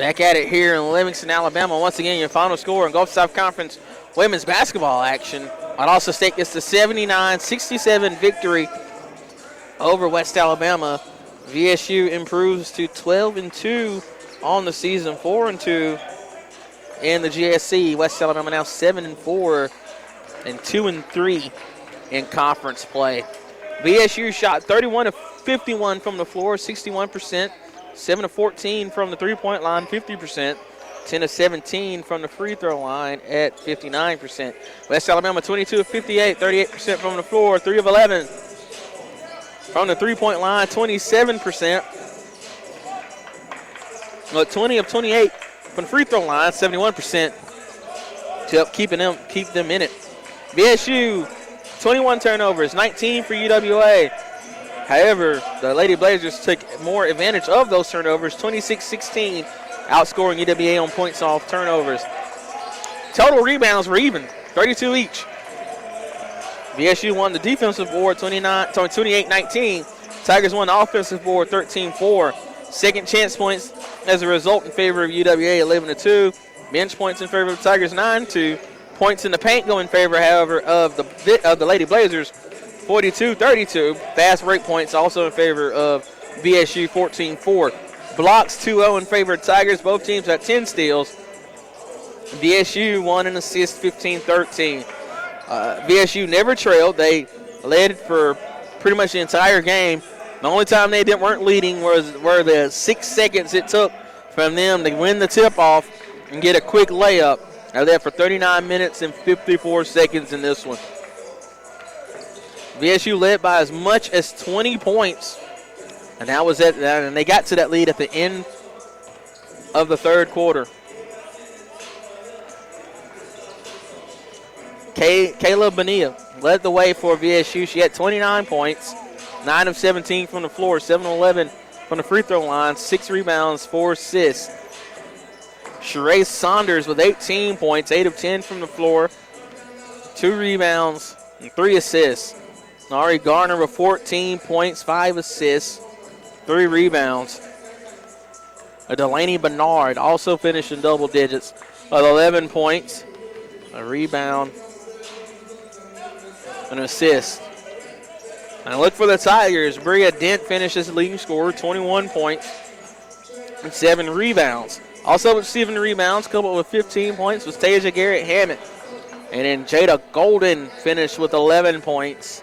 Back at it here in Livingston, Alabama. Once again, your final score in Gulf South Conference women's basketball action. Valdosta State gets the 79-67 victory over West Alabama. VSU improves to 12-2 on the season, 4-2 in the GSC. West Alabama now 7-4 and 2-3 in conference play. VSU shot 31 of 51 from the floor, 61%. 7 of 14 from the three-point line, 50%. 10 of 17 from the free throw line at 59%. West Alabama 22 of 58, 38% from the floor, 3 of 11 from the three-point line, 27%. 20 of 28 from the free throw line, 71%. To help keep them in it. VSU 21 turnovers, 19 for UWA. However, the Lady Blazers took more advantage of those turnovers, 26-16, outscoring UWA on points off turnovers. Total rebounds were even, 32 each. VSU won the defensive board 28-19. Tigers won the offensive board 13-4. Second chance points as a result in favor of UWA 11-2. Bench points in favor of the Tigers 9-2. Points in the paint go in favor, however, of the Lady Blazers 42-32. Fast break points also in favor of VSU 14-4. Blocks 2-0 in favor of Tigers. Both teams had 10 steals. VSU won an assist 15-13. VSU never trailed. They led for pretty much the entire game. The only time they weren't leading were the 6 seconds it took from them to win the tip-off and get a quick layup. They're there for 39 minutes and 54 seconds in this one. VSU led by as much as 20 points, and they got to that lead at the end of the third quarter. Kayla Bonilla led the way for VSU. She had 29 points, 9 of 17 from the floor, 7 of 11 from the free throw line, 6 rebounds, 4 assists. Sheree Saunders with 18 points, 8 of 10 from the floor, 2 rebounds, and 3 assists. Nari Garner with 14 points, 5 assists, 3 rebounds. Delaney Bernard also finished in double digits with 11 points, a rebound, and an assist. And look for the Tigers. Bria Dent finishes the leading scorer, 21 points and 7 rebounds. Also receiving rebounds, coupled with 15 points, was Tasia Garrett Hammett. And then Jada Golden finished with 11 points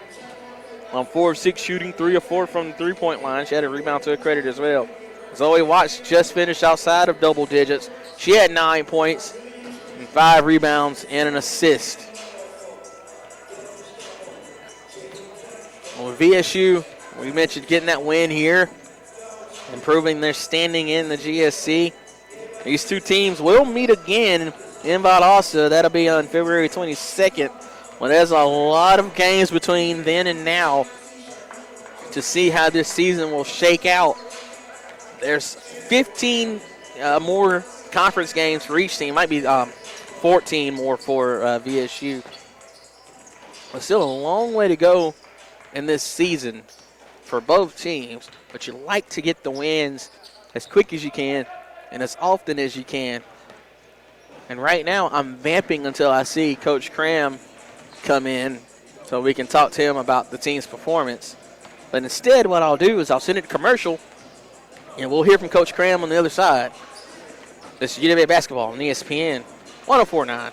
on 4 of 6 shooting, 3 of 4 from the three-point line. She had a rebound to her credit as well. Zoe Watts just finished outside of double digits. She had 9 points and 5 rebounds and an assist. Well, VSU, we mentioned getting that win here, improving their standing in the GSC. These two teams will meet again in Valdosta. That'll be on February 22nd. Well, there's a lot of games between then and now to see how this season will shake out. There's 15 more conference games for each team. Might be 14 more for VSU. But still a long way to go in this season for both teams. But you like to get the wins as quick as you can and as often as you can. And right now I'm vamping until I see Coach Cram come in so we can talk to him about the team's performance. But instead what I'll do is I'll send it to commercial and we'll hear from Coach Cram on the other side. This is UWA Basketball on ESPN 104.9.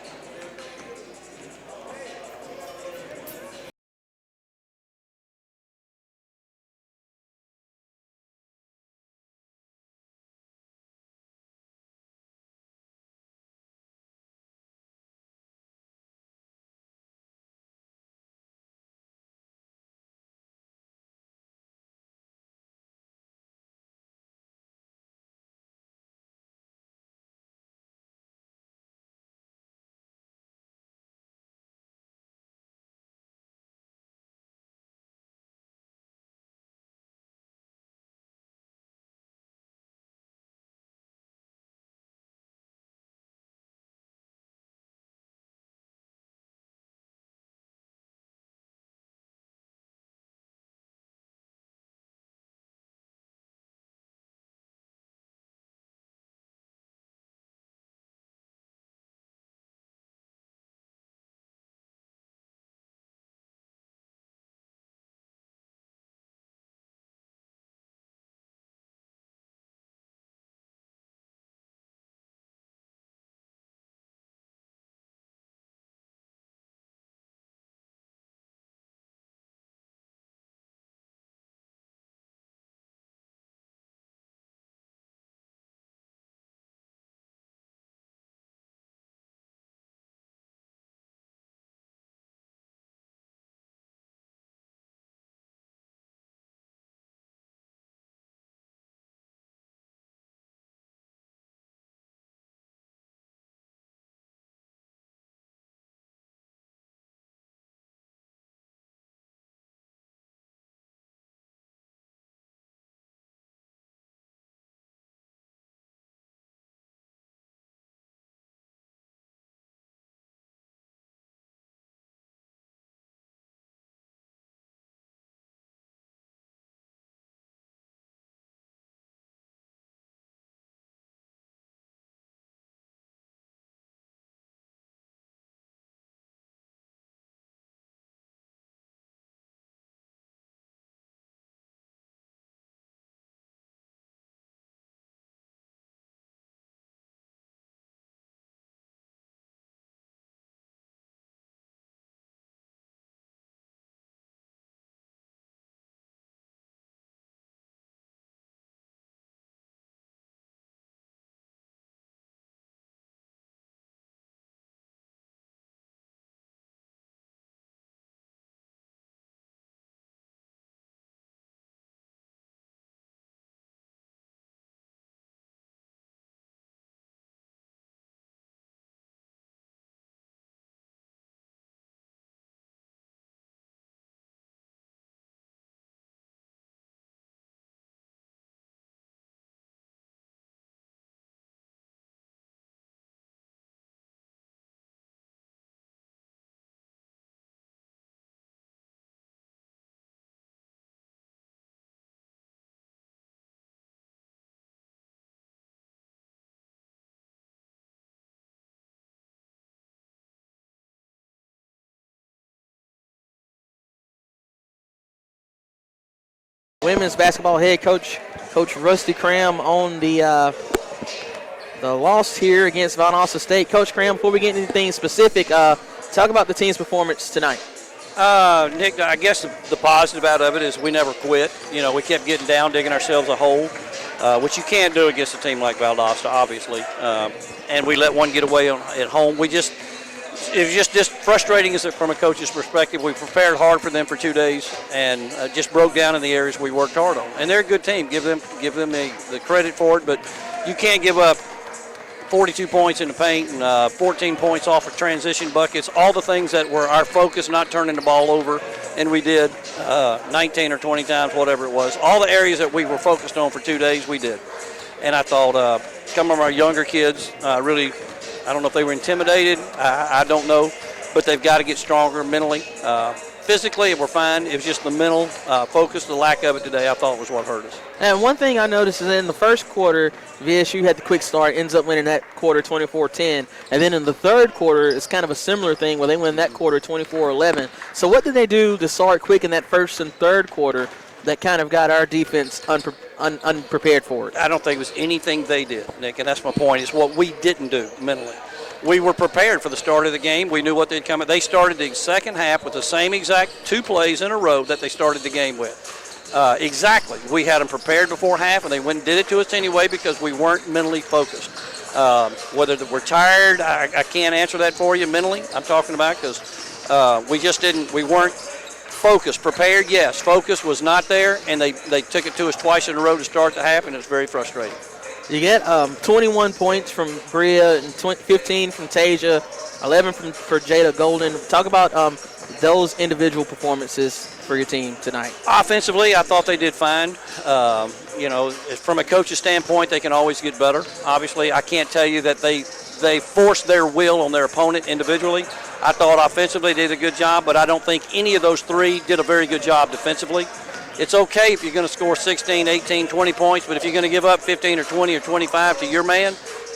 women's basketball head coach, Coach Rusty Cram, on the loss here against Valdosta State. Coach Cram, before we get into anything specific, talk about the team's performance tonight. Nick, I guess the positive out of it is we never quit. You know, we kept getting down, digging ourselves a hole, which you can't do against a team like Valdosta, obviously. And we let one get away at home. It was just frustrating as from a coach's perspective. We prepared hard for them for 2 days and just broke down in the areas we worked hard on. And they're a good team. Give them the credit for it, but you can't give up 42 points in the paint and 14 points off of transition buckets, all the things that were our focus, not turning the ball over, and we did 19 or 20 times, whatever it was. All the areas that we were focused on for 2 days, we did. And I thought some of our younger kids really, I don't know if they were intimidated, I don't know, but they've got to get stronger mentally. Physically, we're fine. It was just the mental focus, the lack of it today, I thought was what hurt us. And one thing I noticed is in the first quarter, VSU had the quick start, ends up winning that quarter 24-10. And then in the third quarter, it's kind of a similar thing where they win that quarter 24-11. So what did they do to start quick in that first and third quarter that kind of got our defense unprepared for it? I don't think it was anything they did, Nick, and that's my point. It's what we didn't do mentally. We were prepared for the start of the game. We knew what they'd come at. They started the second half with the same exact 2 plays in a row that they started the game with. Exactly. We had them prepared before half, and they went and did it to us anyway because we weren't mentally focused. Whether we're tired, I can't answer that for you mentally. I'm talking about because we weren't focused. Prepared, yes. Focus was not there, and they took it to us twice in a row to start the half, and it was very frustrating. You get 21 points from Bria and 15 from Tasia, 11 for Jada Golden. Talk about those individual performances for your team tonight. Offensively, I thought they did fine. From a coach's standpoint, they can always get better. Obviously, I can't tell you that they forced their will on their opponent individually. I thought offensively they did a good job, but I don't think any of those three did a very good job defensively. It's okay if you're going to score 16, 18, 20 points, but if you're going to give up 15 or 20 or 25 to your man,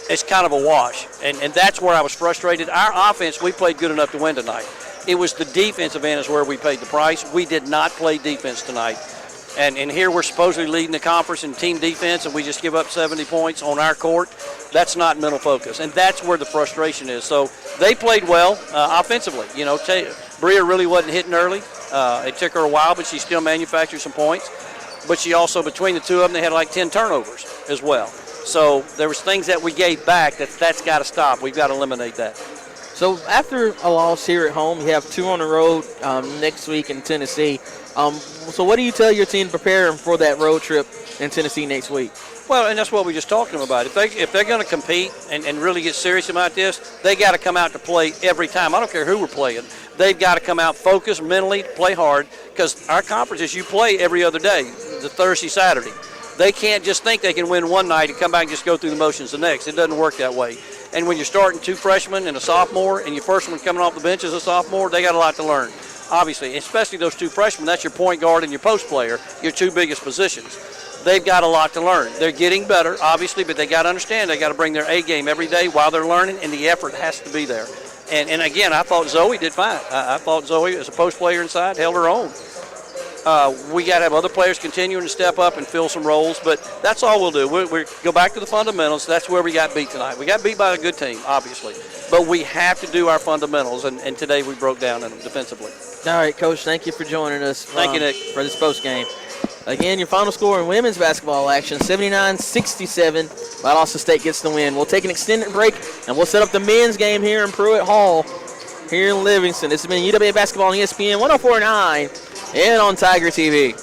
it's kind of a wash. And that's where I was frustrated. Our offense, we played good enough to win tonight. It was the defensive end is where we paid the price. We did not play defense tonight. And here we're supposedly leading the conference in team defense, and we just give up 70 points on our court. That's not mental focus, and that's where the frustration is. So they played well offensively. You know, Bria really wasn't hitting early. It took her a while, but she still manufactured some points. But she also, between the two of them, they had like 10 turnovers as well. So there was things that we gave back that's got to stop. We've got to eliminate that. So after a loss here at home, you have 2 on the road next week in Tennessee. So what do you tell your team to prepare them for that road trip in Tennessee next week? Well, and that's what we just talked to them about. If they're going to compete and really get serious about this, they got to come out to play every time. I don't care who we're playing. They've got to come out focused mentally, play hard, because our conference is you play every other day, the Thursday, Saturday. They can't just think they can win one night and come back and just go through the motions the next. It doesn't work that way. And when you're starting 2 freshmen and a sophomore, and your first one coming off the bench as a sophomore, they got a lot to learn. Obviously, especially those 2 freshmen, that's your point guard and your post player, your 2 biggest positions. They've got a lot to learn. They're getting better, obviously, but they got to understand they got to bring their A game every day while they're learning, and the effort has to be there. And again, I thought Zoe did fine. I thought Zoe, as a post player inside, held her own. We got to have other players continuing to step up and fill some roles, but that's all we'll do. We go back to the fundamentals. That's where we got beat tonight. We got beat by a good team, obviously, but we have to do our fundamentals, and today we broke down in them defensively. All right, Coach, thank you for joining us. Thank you, Nick. For this post game. Again, your final score in women's basketball action, 79-67. Valdosta State gets the win. We'll take an extended break, and we'll set up the men's game here in Pruitt Hall here in Livingston. This has been UWA Basketball on ESPN 104.9 and on Tiger TV.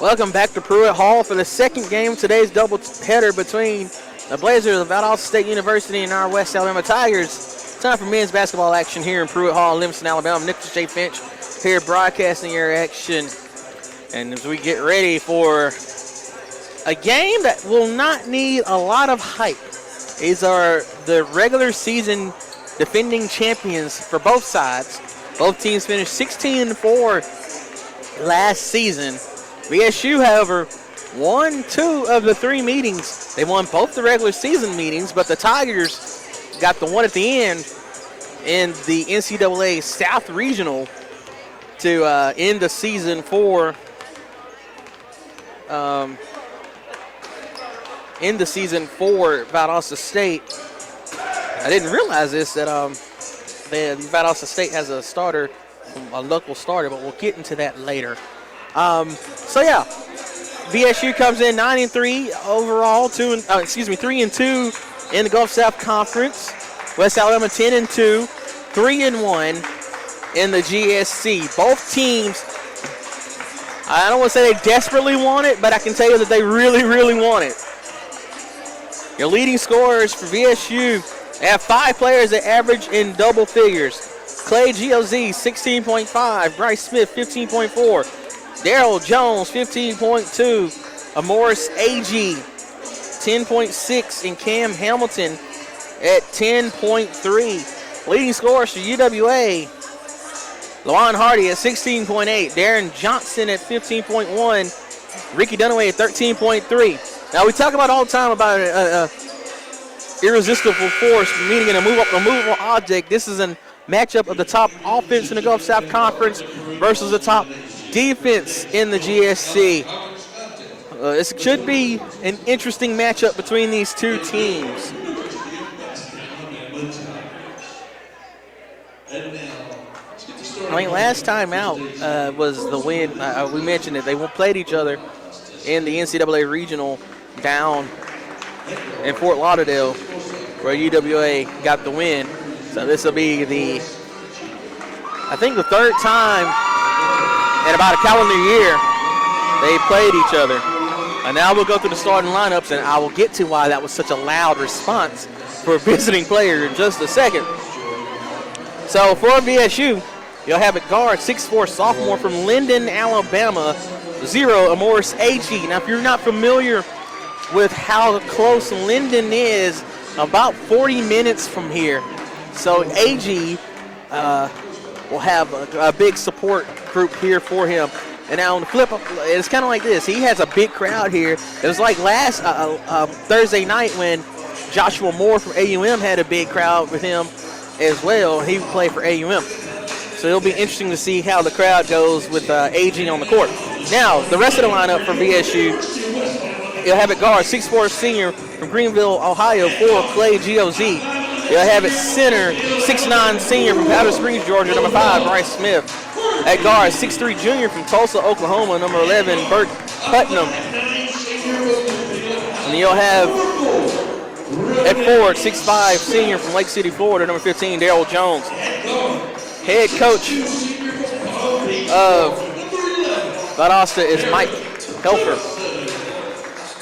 Welcome back to Pruitt Hall for the second game of today's doubleheader between the Blazers of Valdosta State University and our West Alabama Tigers. Time for men's basketball action here in Pruitt Hall, Livingston, Alabama. Nicholas J. Finch here broadcasting your action. And as we get ready for a game that will not need a lot of hype, these are the regular season defending champions for both sides. Both teams finished 16-4 last season. VSU, however, won 2 of the 3 meetings. They won both the regular season meetings, but the Tigers got the one at the end in the NCAA South Regional to end the season for Valdosta State. I didn't realize this, that Valdosta State has a starter, a local starter, but we'll get into that later. VSU comes in 9-3 overall, 3-2 in the Gulf South Conference. West Alabama 10-2, 3-1 in the GSC. Both teams, I don't want to say they desperately want it, but I can tell you that they really, really want it. Your leading scorers for VSU, they have 5 players that average in double figures. Clay G.O.Z. 16.5, Bryce Smith 15.4, Daryl Jones 15.2, Morris A.G. 10.6, and Cam Hamilton at 10.3. Leading scorers for UWA, Lawan Hardy at 16.8, Darren Johnson at 15.1, Ricky Dunaway at 13.3. Now, we talk about all the time about irresistible force meeting in a movable object. This is a matchup of the top offense in the Gulf South Conference versus the top defense in the GSC. This should be an interesting matchup between these two teams. I mean, last time out was the win. We mentioned it. They played each other in the NCAA Regional down in Fort Lauderdale, where UWA got the win. So this will be the third time in about a calendar year they played each other. And now we'll go through the starting lineups, and I will get to why that was such a loud response for a visiting player in just a second. So for VSU, you'll have at guard 6'4" sophomore from Linden, Alabama, 0, Morris A.G. Now, if you're not familiar with how close Linden is, about 40 minutes from here. So A.G. will have a big support group here for him. And now on the flip, it's kind of like this. He has a big crowd here. It was like last Thursday night when Joshua Moore from AUM had a big crowd with him as well. He would play for AUM. So it'll be interesting to see how the crowd goes with AG on the court. Now, the rest of the lineup for VSU, you'll have at guard 6'4" senior from Greenville, Ohio, 4, Clay G.O.Z. You'll have at center 6'9" senior from Powder Springs, Georgia, number 5, Bryce Smith. At guard 6'3" junior from Tulsa, Oklahoma, number 11, Bert Putnam. And you'll have at forward 6'5" senior from Lake City, Florida, number 15, Daryl Jones. Head coach of Valdosta is Mike Helfer.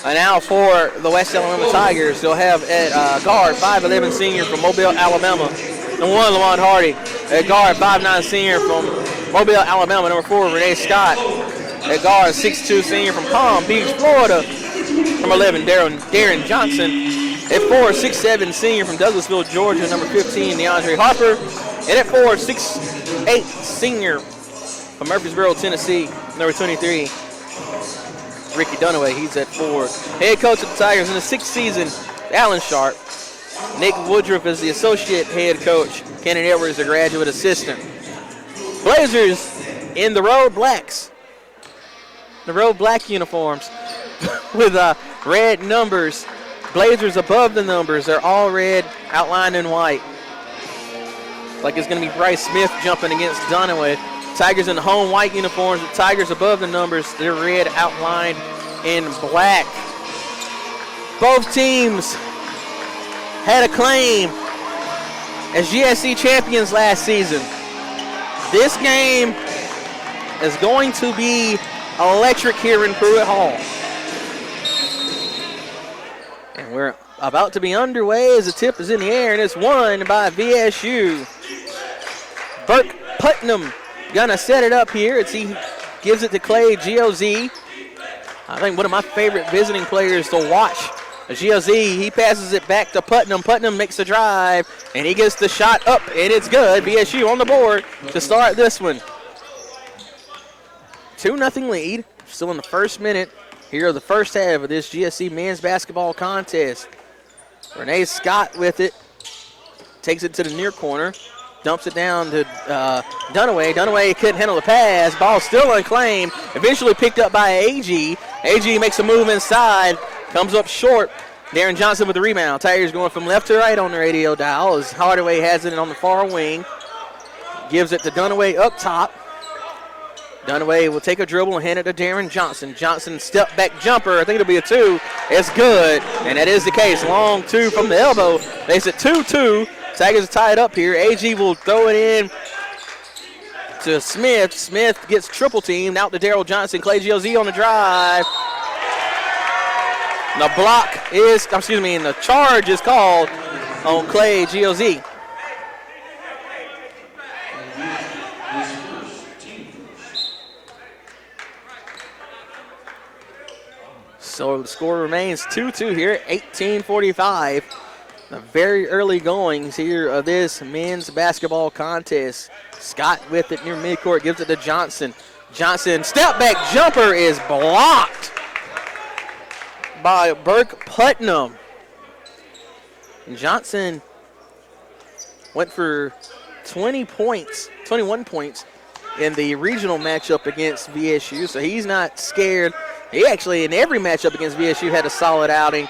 And now for the West Alabama Tigers, you'll have at guard 5'11" senior from Mobile, Alabama, number 1, Lawan Hardy. At guard 5'9" senior from Mobile, Alabama, number 4, Renee Scott. At guard 6'2" senior from Palm Beach, Florida, number 11, Darren Johnson. At 4, 6'7" senior from Douglasville, Georgia, number 15, DeAndre Harper. And at 4, 6'8" senior from Murfreesboro, Tennessee, number 23, Ricky Dunaway. He's at 4. Head coach of the Tigers in the 6th season, Alan Sharp. Nick Woodruff is the associate head coach. Kennan Edwards, the graduate assistant. Blazers in the road blacks. The road black uniforms with red numbers. Blazers above the numbers. They're all red, outlined in white. Like it's going to be Bryce Smith jumping against Dunaway. Tigers in the home white uniforms. The Tigers above the numbers. They're red, outlined in black. Both teams had a claim as GSC champions last season. This game is going to be electric here in Pruitt Hall. And we're about to be underway as the tip is in the air, and it's won by VSU. Burke Putnam gonna set it up here. He gives it to Clay GOZ. I think one of my favorite visiting players to watch. GOZ, he passes it back to Putnam. Putnam makes the drive, and he gets the shot up, and it's good. VSU on the board to start this one. 2-0 lead. Still in the first minute here of the first half of this GSC men's basketball contest. Renee Scott with it. Takes it to the near corner. Dumps it down to Dunaway. Dunaway couldn't handle the pass. Ball still unclaimed. Eventually picked up by AG. AG makes a move inside. Comes up short. Darren Johnson with the rebound. Tigers going from left to right on the radio dial as Hardaway has it on the far wing. Gives it to Dunaway up top. Dunaway will take a dribble and hand it to Darren Johnson. Johnson step back jumper. I think it'll be a 2. It's good, and that is the case. Long 2 from the elbow. Makes it 2-2. Tigers are tied up here. AG will throw it in to Smith. Smith gets triple teamed out to Daryl Johnson. Clay GOZ on the drive. The and the charge is called on Clay GOZ. So the score remains 2-2 here, 18:45. The very early goings here of this men's basketball contest. Scott with it near midcourt, gives it to Johnson. Johnson, step back jumper is blocked by Burke Putnam. Johnson went for 21 points in the regional matchup against VSU, so he's not scared. He actually, in every matchup against VSU, had a solid outing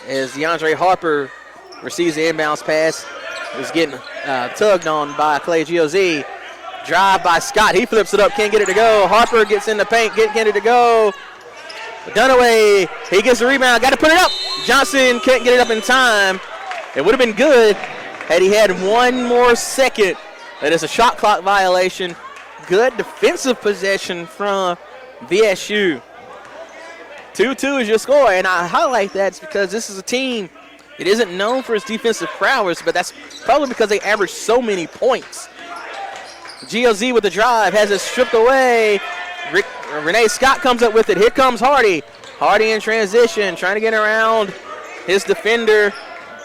as DeAndre Harper receives the inbounds pass. He's getting tugged on by Clay GOZ. Drive by Scott. He flips it up, can't get it to go. Harper gets in the paint, can't get it to go. Dunaway, he gets the rebound, got to put it up. Johnson can't get it up in time. It would have been good had he had one more second. That is a shot clock violation. Good defensive possession from VSU. 2-2 is your score, and I highlight that because this is a team that isn't known for its defensive prowess, but that's probably because they average so many points. GOZ with the drive, has it stripped away. Renee Scott comes up with it. Here comes Hardy. Hardy in transition, trying to get around his defender,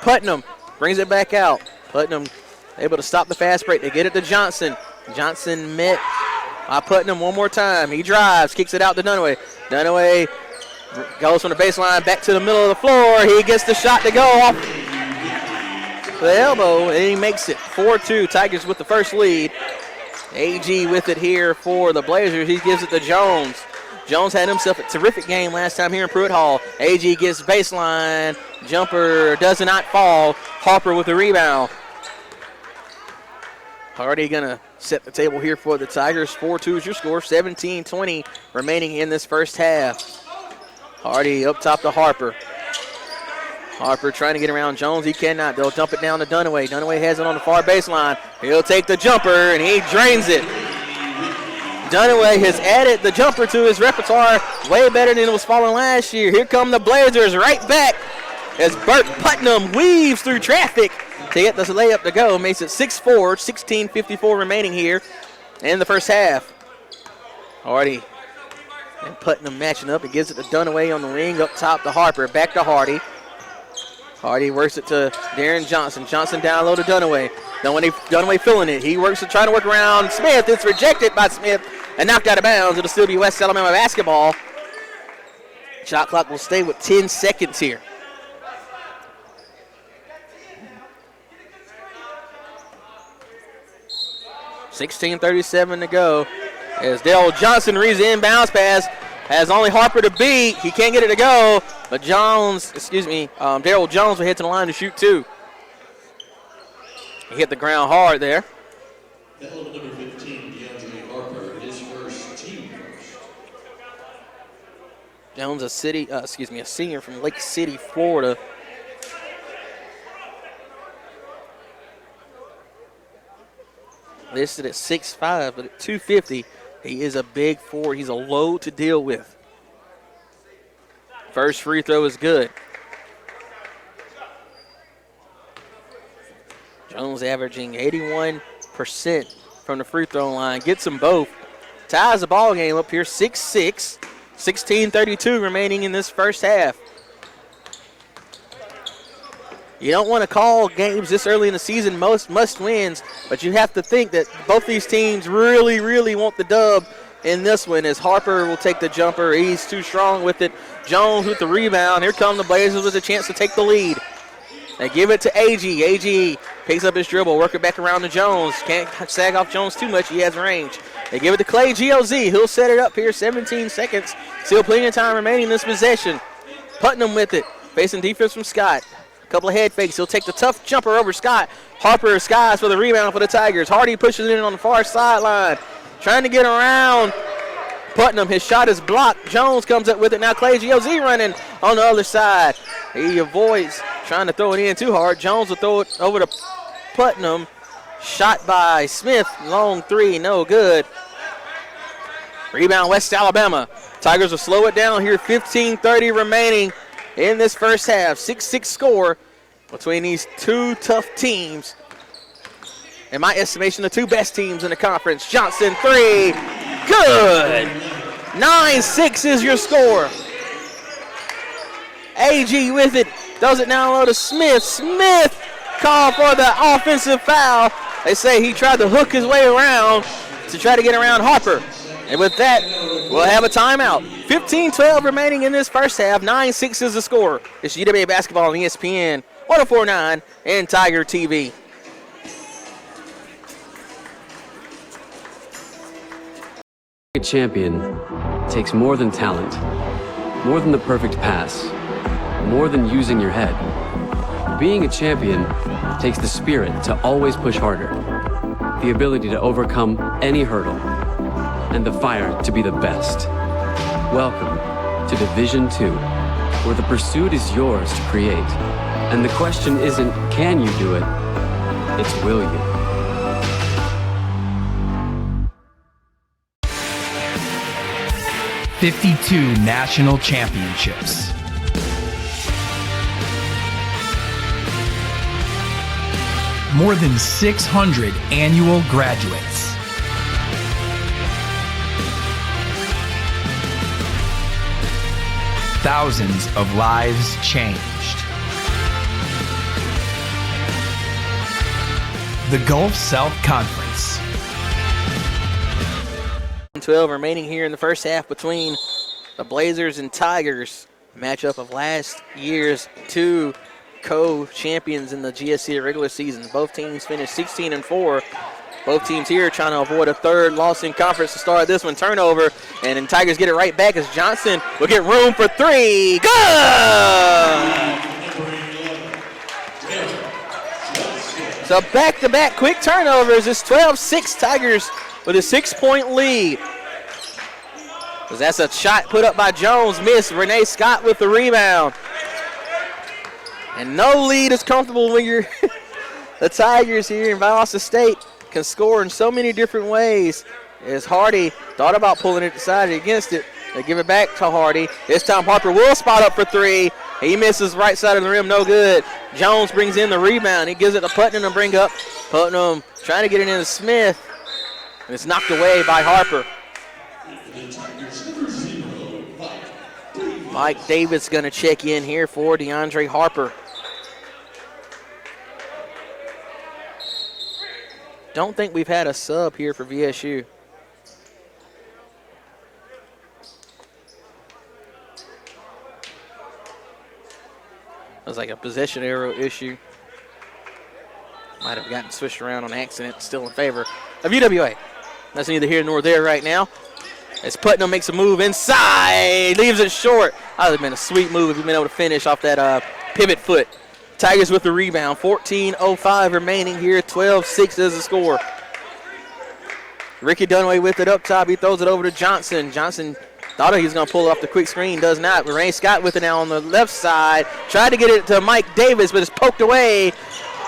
Putnam. Brings it back out. Putnam able to stop the fast break. They get it to Johnson. Johnson met by Putnam one more time. He drives, kicks it out to Dunaway. Dunaway goes from the baseline back to the middle of the floor. He gets the shot to go off the elbow, and he makes it 4-2. Tigers with the first lead. AG with it here for the Blazers. He gives it to Jones. Jones had himself a terrific game last time here in Pruitt Hall. AG gets baseline. Jumper does not fall. Harper with the rebound. Hardy going to set the table here for the Tigers. 4-2 is your score. 17-20 remaining in this first half. Hardy up top to Harper. Harper trying to get around Jones. He cannot. They'll dump it down to Dunaway. Dunaway has it on the far baseline. He'll take the jumper, and he drains it. Dunaway has added the jumper to his repertoire way better than it was falling last year. Here come the Blazers right back as Burke Putnam weaves through traffic to get this layup to go. Makes it 6-4, 16:54 remaining here in the first half. Hardy and Putnam matching up. He gives it to Dunaway on the wing, up top to Harper. Back to Hardy. Hardy works it to Darren Johnson. Johnson down low to Dunaway. Dunaway filling it. He works to try to work around Smith. It's rejected by Smith and knocked out of bounds. It'll still be West Alabama basketball. Shot clock will stay with 10 seconds here. $16:37 to go as Daryl Johnson reads the inbounds pass. Has only Harper to beat. He can't get it to go. But Daryl Jones will head to the line to shoot 2. He hit the ground hard there. Foul number 15, DeAndre Harper, his first team first. Jones, a senior from Lake City, Florida. Listed at 6'5", but at 250, He is a big forward. He's a load to deal with. First free throw is good. Jones averaging 81% from the free throw line. Gets them both. Ties the ball game up here, 6-6. 16:32 remaining in this first half. You don't want to call games this early in the season must wins, but you have to think that both these teams really, really want the dub in this one, as Harper will take the jumper. He's too strong with it. Jones with the rebound. Here come the Blazers with a chance to take the lead. They give it to AG. AG picks up his dribble, work it back around to Jones. Can't sag off Jones too much. He has range. They give it to Clay GOZ. He'll set it up here. 17 seconds. Still plenty of time remaining in this possession. Putnam with it. Facing defense from Scott. A couple of head fakes. He'll take the tough jumper over Scott. Harper skies for the rebound for the Tigers. Hardy pushes it in on the far sideline. Trying to get around Putnam. His shot is blocked. Jones comes up with it. Now Clay GOZ running on the other side. He avoids trying to throw it in too hard. Jones will throw it over to Putnam. Shot by Smith. Long three. No good. Rebound West Alabama. Tigers will slow it down here. 15:30 remaining in this first half. 6-6 score between these two tough teams. In my estimation, the two best teams in the conference. Johnson, three. Good. 9-6 is your score. AG with it. Does it down low to Smith. Smith called for the offensive foul. They say he tried to hook his way around to try to get around Harper. And with that, we'll have a timeout. 15-12 remaining in this first half. 9-6 is the score. It's UWA basketball on ESPN 104.9 and Tiger TV. A champion takes more than talent, more than the perfect pass, more than using your head. Being a champion takes the spirit to always push harder, the ability to overcome any hurdle, and the fire to be the best. Welcome to Division II, where the pursuit is yours to create. And the question isn't, can you do it? It's, will you? "52 national championships. More than 600 annual graduates. Thousands of lives changed. The Gulf South Conference. 12 remaining here in the first half between the Blazers and Tigers. Matchup of last year's two co-champions in the GSC regular season. Both teams finished 16-4. Both teams here trying to avoid a third loss in conference to start this one. Turnover, and then Tigers get it right back as Johnson will get room for three. Good! So back-to-back quick turnovers. It's 12-6 Tigers with a 6-point lead. That's a shot put up by Jones, missed. Renee Scott with the rebound. And no lead is comfortable when you're the Tigers here in Valdosta State can score in so many different ways. As Hardy thought about pulling it, decided against it. They give it back to Hardy. This time Harper will spot up for three. He misses right side of the rim, no good. Jones brings in the rebound. He gives it to Putnam to bring up. Putnam trying to get it into Smith. And it's knocked away by Harper. Mike Davis going to check in here for DeAndre Harper. Don't think we've had a sub here for VSU. It was like a possession arrow issue. Might have gotten switched around on accident, still in favor of UWA. That's neither here nor there right now. As Putnam makes a move inside, leaves it short. That would have been a sweet move if he'd been able to finish off that pivot foot. Tigers with the rebound, 14:05 remaining here, 12-6 is the score. Ricky Dunaway with it up top, he throws it over to Johnson. Johnson thought he was going to pull off the quick screen, does not. Renee Scott with it now on the left side. Tried to get it to Mike Davis, but it's poked away.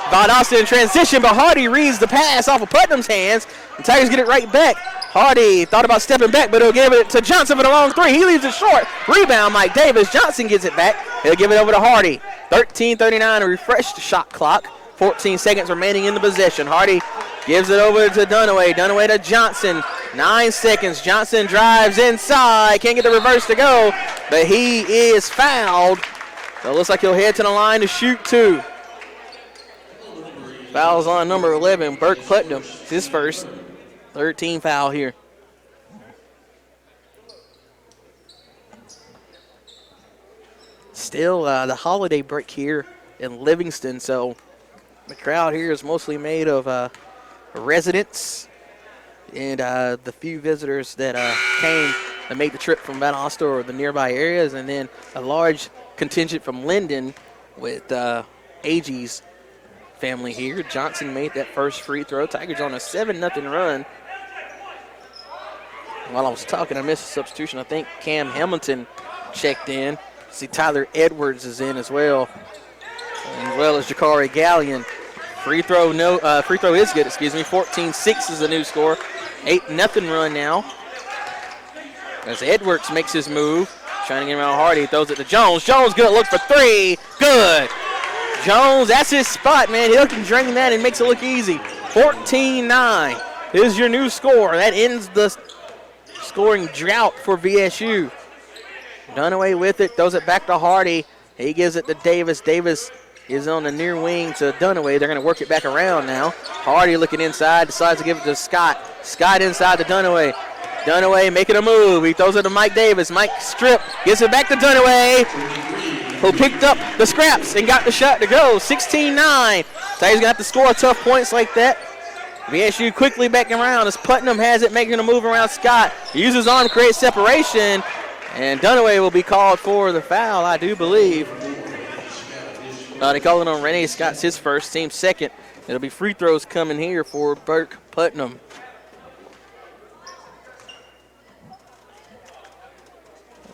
Valdosta in transition, but Hardy reads the pass off of Putnam's hands. And Tigers get it right back. Hardy thought about stepping back, but he'll give it to Johnson for the long three. He leaves it short. Rebound, Mike Davis. Johnson gets it back. He'll give it over to Hardy. 13:39, a refreshed shot clock. 14 seconds remaining in the possession. Hardy gives it over to Dunaway. Dunaway to Johnson. 9 seconds. Johnson drives inside. Can't get the reverse to go, but he is fouled. So it looks like he'll head to the line to shoot two. Fouls on number 11, Burke Putnam. It's his first. 13 foul here. Still the holiday break here in Livingston, so the crowd here is mostly made of residents and the few visitors that came to make the trip from Valdosta or the nearby areas, and then a large contingent from Linden with Agee's family here. Johnson made that first free throw. Tigers on a 7-0 run. While I was talking, I missed a substitution. I think Cam Hamilton checked in. See, Tyler Edwards is in as well as Jakari Gallion. Free throw is good, 14-6 is the new score. 8-0 run now. As Edwards makes his move, trying to get around Hardy, throws it to Jones. Jones good, look for three, good. Jones, that's his spot, man. He can drain that and makes it look easy. 14-9 is your new score. That ends the scoring drought for VSU. Dunaway with it, throws it back to Hardy. He gives it to Davis. Davis is on the near wing to Dunaway. They're going to work it back around now. Hardy looking inside, decides to give it to Scott. Scott inside to Dunaway. Dunaway making a move. He throws it to Mike Davis. Mike strip, gives it back to Dunaway, who picked up the scraps and got the shot to go. 16-9. Tigers going to have to score tough points like that. VSU quickly backing around as Putnam has it, making a move around Scott. He uses his arm to create separation, and Dunaway will be called for the foul, I do believe. They call it on Renee Scott's his first, team second. It'll be free throws coming here for Burke Putnam.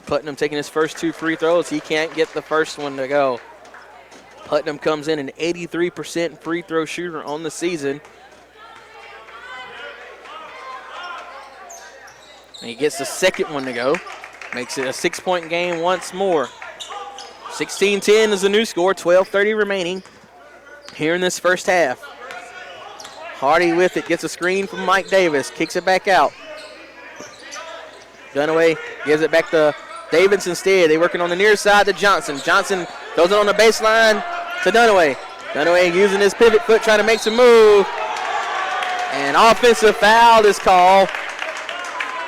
Putnam taking his first two free throws. He can't get the first one to go. Putnam comes in an 83% free throw shooter on the season. And he gets the second one to go. Makes it a 6-point game once more. 16-10 is the new score, 12:30 remaining here in this first half. Hardy with it, gets a screen from Mike Davis, kicks it back out. Dunaway gives it back to Davis instead. They're working on the near side to Johnson. Johnson throws it on the baseline to Dunaway. Dunaway using his pivot foot, trying to make some move. And offensive foul is called.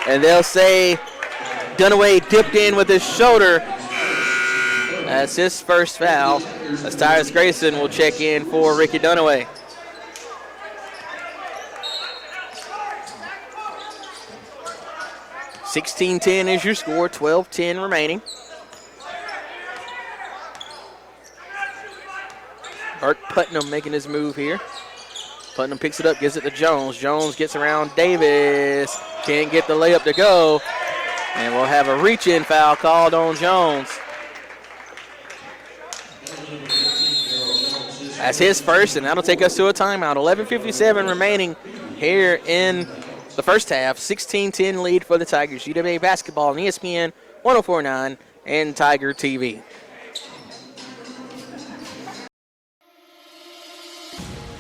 And they'll say Dunaway dipped in with his shoulder. That's his first foul. As Tyrus Grayson will check in for Ricky Dunaway. $16-10 is your score, 12-10 remaining. Burke Putnam making his move here. Putnam picks it up, gives it to Jones. Jones gets around Davis. Can't get the layup to go. And we'll have a reach-in foul called on Jones. That's his first, and that'll take us to a timeout. 11:57 remaining here in the first half. 16-10 lead for the Tigers. UWA basketball on ESPN 104.9 and Tiger TV.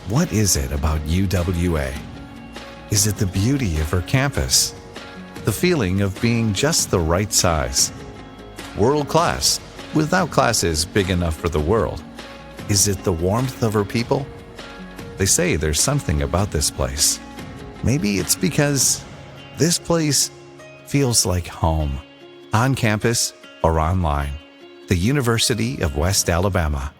What is it about UWA? Is it the beauty of her campus? The feeling of being just the right size? World class, without classes big enough for the world? Is it the warmth of her people? They say there's something about this place. Maybe it's because this place feels like home, on campus or online. The University of West Alabama.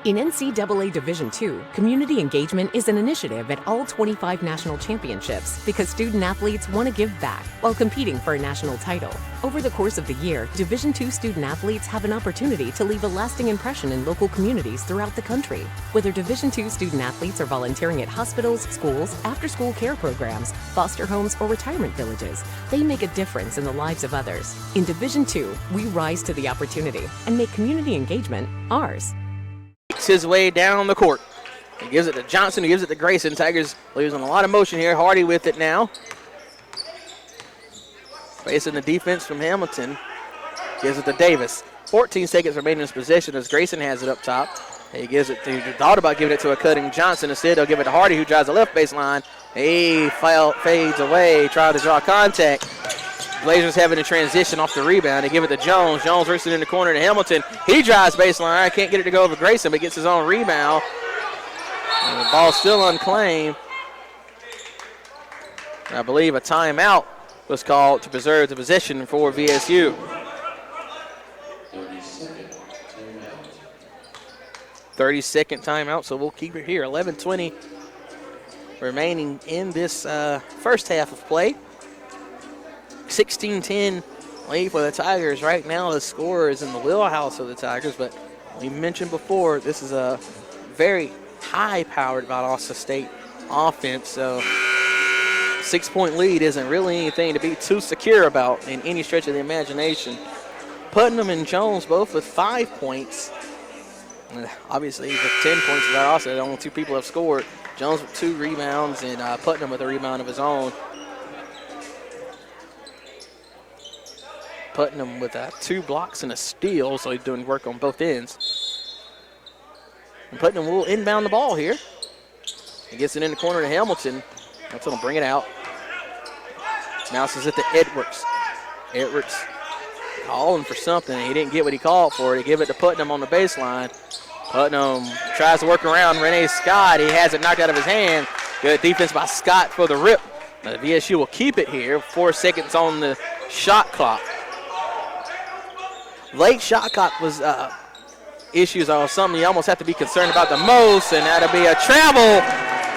In NCAA Division II, community engagement is an initiative at all 25 national championships because student-athletes want to give back while competing for a national title. Over the course of the year, Division II student-athletes have an opportunity to leave a lasting impression in local communities throughout the country. Whether Division II student-athletes are volunteering at hospitals, schools, after-school care programs, foster homes, or retirement villages, they make a difference in the lives of others. In Division II, we rise to the opportunity and make community engagement ours. makes his way down the court. He gives it to Johnson, who gives it to Grayson. Tigers losing a lot of motion here. Hardy with it now. Facing the defense from Hamilton. Gives it to Davis. 14 seconds remaining in his possession as Grayson has it up top. He gives it to, thought about giving it to a cutting Johnson. Instead, they'll give it to Hardy, who drives the left baseline. He fades away, trying to draw contact. Blazers having a transition off the rebound. They give it to Jones. Jones works it in the corner to Hamilton. He drives baseline. Can't get it to go over Grayson, but gets his own rebound. And the ball still unclaimed. I believe a timeout was called to preserve the possession for VSU. 30-second timeout, so we'll keep it here. 11:20 remaining in this first half of play. 16-10 lead for the Tigers. Right now the score is in the wheelhouse of the Tigers, but we mentioned before this is a very high-powered Valdosta State offense, so 6-point lead isn't really anything to be too secure about in any stretch of the imagination. Putnam and Jones both with 5 points. Obviously, with 10 points, Valdosta, the only two people have scored. Jones with 2 rebounds and Putnam with a rebound of his own. Putnam with 2 blocks and a steal, so he's doing work on both ends. And Putnam will inbound the ball here. He gets it in the corner to Hamilton. That's going to bring it out. Bounces it to Edwards. Edwards calling for something. He didn't get what he called for. They give it to Putnam on the baseline. Putnam tries to work around Renee Scott. He has it knocked out of his hand. Good defense by Scott for the rip. The VSU will keep it here. 4 seconds on the shot clock. Late shot clock was issues are something you almost have to be concerned about the most, and that'll be a travel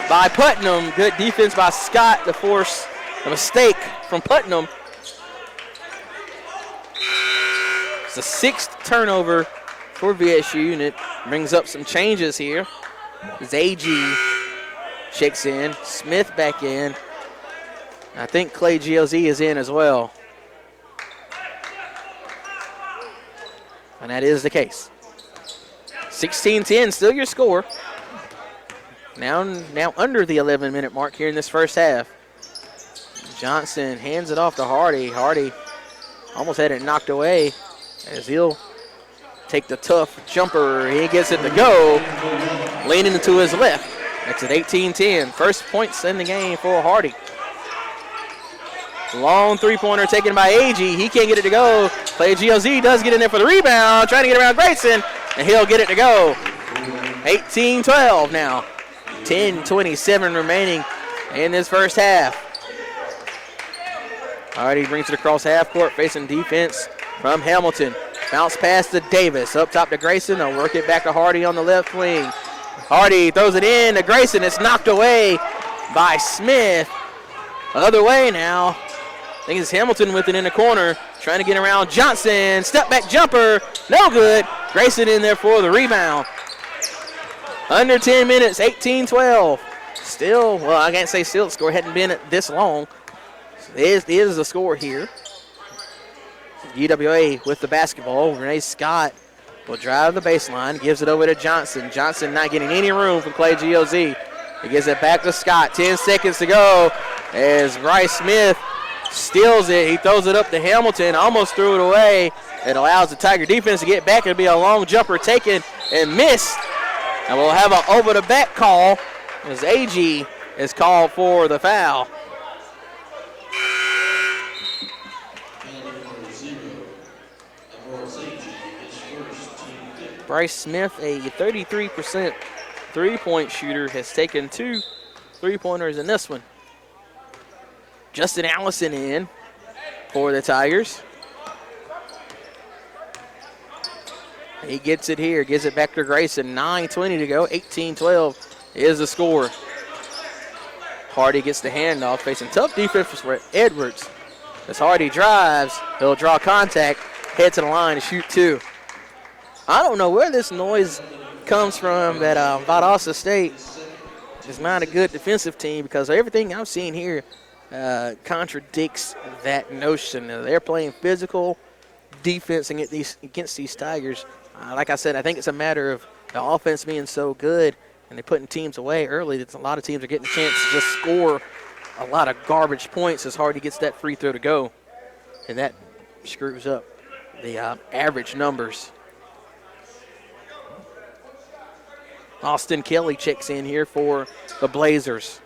by Putnam. Good defense by Scott to force a mistake from Putnam. It's the 6th turnover for VSU, and it brings up some changes here. As AG checks in, Smith back in. I think Clay GOZ is in as well. And that is the case. 16-10, still your score. Now under the 11-minute mark here in this first half. Johnson hands it off to Hardy. Hardy almost had it knocked away as he'll take the tough jumper. He gets it to go, leaning to his left. That's at 18-10. First points in the game for Hardy. Long three-pointer taken by AG. He can't get it to go. Clay GOZ does get in there for the rebound, trying to get around Grayson, and he'll get it to go. 18-12 now. 10:27 remaining in this first half. Hardy brings it across half court, facing defense from Hamilton. Bounce pass to Davis. Up top to Grayson. They'll work it back to Hardy on the left wing. Hardy throws it in to Grayson. It's knocked away by Smith. Other way now. I think it's Hamilton with it in the corner, trying to get around Johnson. Step back jumper. No good. Grayson in there for the rebound. Under 10 minutes, 18-12. Still, well, I can't say still. The score hadn't been this long. It is the score here. UWA with the basketball. Renee Scott will drive the baseline, gives it over to Johnson. Johnson not getting any room from Clay GOZ. He gives it back to Scott. 10 seconds to go as Bryce Smith steals it. He throws it up to Hamilton, almost threw it away. It allows the Tiger defense to get back. It'll be a long jumper taken and missed. And we'll have an over-the-back call as AG is called for the foul. Bryce Smith, a 33% three-point shooter, has taken 2 three-pointers in this one. Justin Allison in for the Tigers. He gets it here, gives it back to Grayson. 9:20 to go, 18-12 is the score. Hardy gets the handoff, facing tough defense for Edwards. As Hardy drives, he'll draw contact, head to the line and shoot 2. I don't know where this noise comes from that Valdosta State is not a good defensive team, because everything I've seen here contradicts that notion. They're playing physical defense against these Tigers. Like I said, I think it's a matter of the offense being so good and they're putting teams away early, that a lot of teams are getting a chance to just score a lot of garbage points as Hardy gets that free throw to go. And that screws up the average numbers. Austin Kelly checks in here for the Blazers.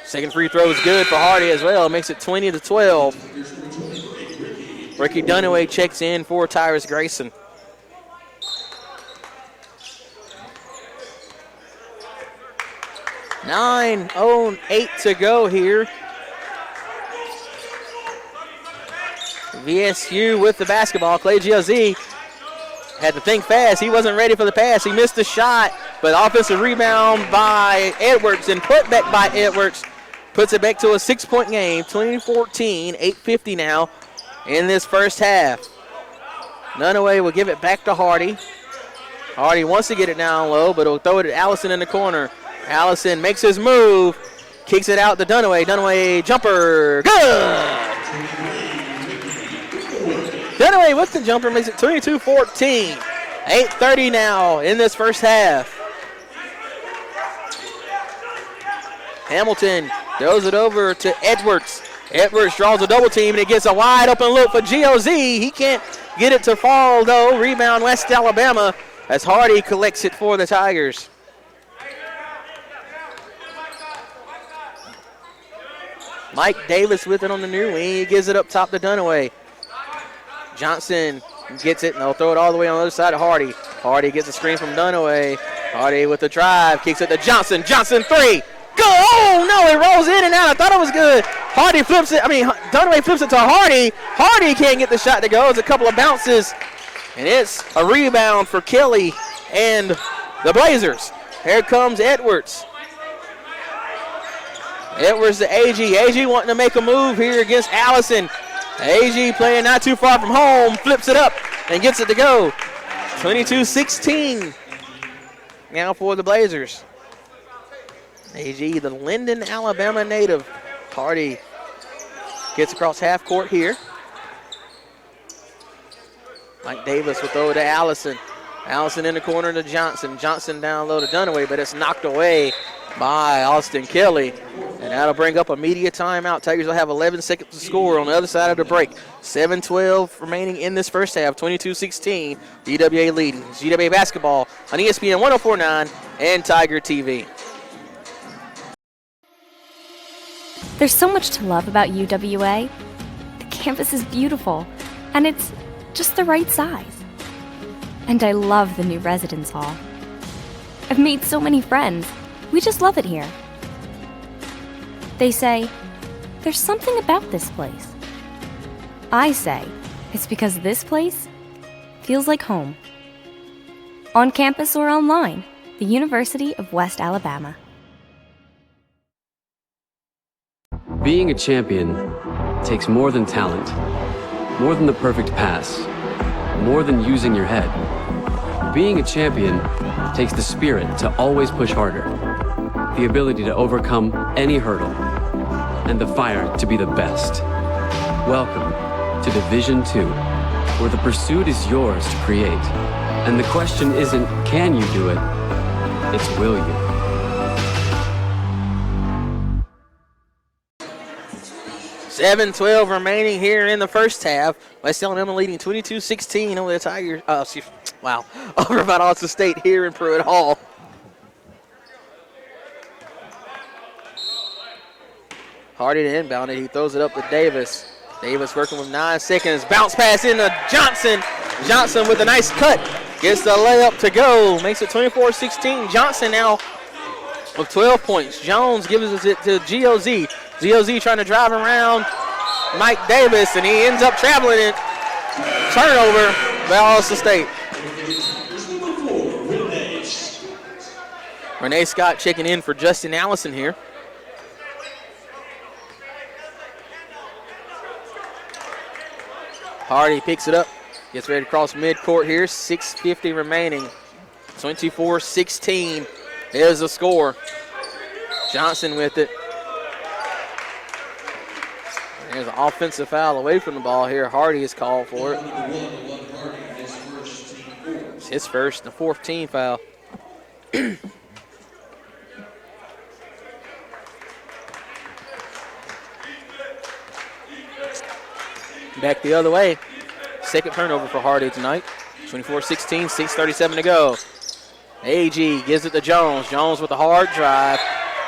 Second free throw is good for Hardy as well. Makes it 20-12. Ricky Dunaway checks in for Tyrus Grayson. .08 to go here. VSU with the basketball. Clay GLZ had to think fast. He wasn't ready for the pass. He missed the shot, but offensive rebound by Edwards and put back by Edwards puts it back to a 6-point game, 20-14, 8:50 now in this first half. Dunaway will give it back to Hardy. Hardy wants to get it down low, but he'll throw it at Allison in the corner. Allison makes his move, kicks it out to Dunaway. Dunaway jumper, good! Dunaway with the jumper makes it 22-14. 8:30 now in this first half. Hamilton throws it over to Edwards. Edwards draws a double team, and he gets a wide open look for GOZ. He can't get it to fall, though. Rebound West Alabama as Hardy collects it for the Tigers. Mike Davis with it on the near wing. He gives it up top to Dunaway. Johnson gets it, and they'll throw it all the way on the other side of Hardy. Hardy gets a screen from Dunaway. Hardy with the drive, kicks it to Johnson. Johnson, three. Go! Oh, no, it rolls in and out. I thought it was good. Hardy flips it. Dunaway flips it to Hardy. Hardy can't get the shot to go. It's a couple of bounces, and it's a rebound for Kelly and the Blazers. Here comes Edwards. Edwards to AG. AG wanting to make a move here against Allison. AG playing not too far from home, flips it up and gets it to go. 22-16 now for the Blazers. AG, the Linden, Alabama native. Hardy gets across half court here. Mike Davis will throw it to Allison. Allison in the corner to Johnson. Johnson down low to Dunaway, but it's knocked away by Austin Kelly. And that'll bring up a media timeout. Tigers will have 11 seconds to score on the other side of the break. 7:12 remaining in this first half. 22-16. UWA leading. It's UWA basketball on ESPN 104.9 and Tiger TV. There's so much to love about UWA. The campus is beautiful, and it's just the right size. And I love the new residence hall. I've made so many friends. We just love it here. They say, there's something about this place. I say, it's because this place feels like home. On campus or online, the University of West Alabama. Being a champion takes more than talent, more than the perfect pass, more than using your head. Being a champion takes the spirit to always push harder, the ability to overcome any hurdle, and the fire to be the best. Welcome to Division II, where the pursuit is yours to create. And the question isn't, can you do it? It's, will you? $7:12 remaining here in the first half. West Alabama leading 22-16 over the Tigers. Over Valdosta State here in Pruitt Hall. Hardy to inbound it. He throws it up to Davis. Davis working with 9 seconds. Bounce pass into Johnson. Johnson with a nice cut. Gets the layup to go. Makes it 24-16. Johnson now with 12 points. Jones gives it to GOZ. GOZ trying to drive around Mike Davis, and he ends up traveling it. Turnover, Valdosta State. Renee Scott checking in for Justin Allison here. Hardy picks it up, gets ready to cross midcourt here. 6:50 remaining. 24-16. There's the score. Johnson with it. There's an offensive foul away from the ball here. Hardy is called for it. his first and the 4th team foul. Back the other way. Second turnover for Hardy tonight. 24-16, 6:37 to go. AG gives it to Jones. Jones with a hard drive.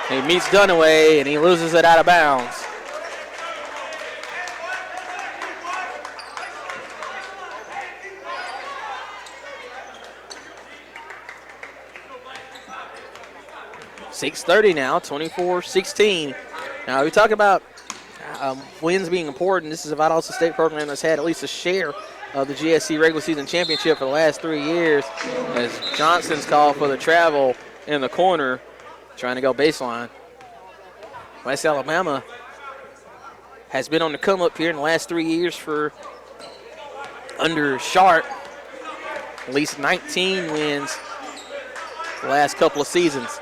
He meets Dunaway, and he loses it out of bounds. .630 now, 24-16. Now, we talk about wins being important. This is a Valdosta State program that's had at least a share of the GSC regular season championship for the last 3 years, as Johnson's called for the travel in the corner, trying to go baseline. West Alabama has been on the come up here in the last 3 years for under Sharp. At least 19 wins the last couple of seasons.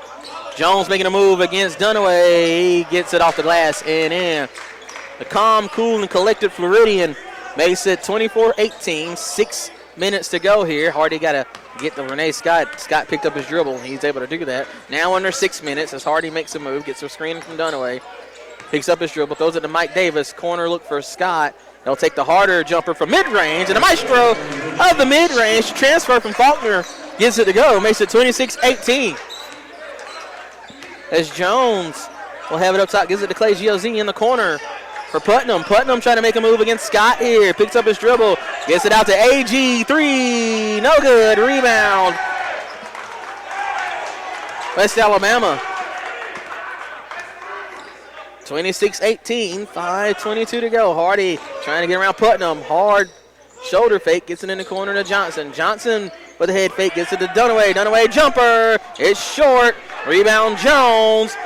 Jones making a move against Dunaway. He gets it off the glass and in. The calm, cool, and collected Floridian makes it 24-18. 6 minutes to go here. Hardy got to get to Renee Scott. Scott picked up his dribble. He's able to do that. Now under 6 minutes as Hardy makes a move, gets a screen from Dunaway. Picks up his dribble, throws it to Mike Davis. Corner look for Scott. They'll take the harder jumper from mid-range. And the maestro of the mid-range transfer from Faulkner gets it to go. Makes it 26-18. As Jones will have it up top. Gives it to Clay Giozzi in the corner for Putnam. Putnam trying to make a move against Scott here. Picks up his dribble. Gets it out to AG. 3. No good. Rebound. West Alabama. 26-18. 5:22 to go. Hardy trying to get around Putnam. Hard shoulder fake. Gets it in the corner to Johnson. Johnson with a head fake. Gets it to Dunaway. Dunaway jumper. It's short. Rebound Jones.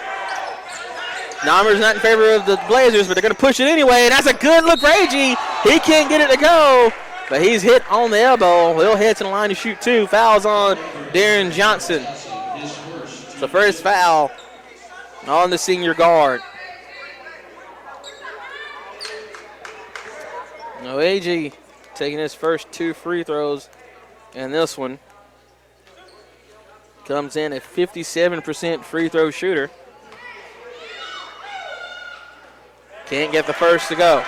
Nommer's not in favor of the Blazers, but they're going to push it anyway. And that's a good look for AG. He can't get it to go, but he's hit on the elbow. He'll head to the line to shoot 2. Fouls on Darren Johnson. It's the first foul on the senior guard. Now AG taking his first 2 free throws, and this one comes in at 57% free throw shooter. Can't get the first to go.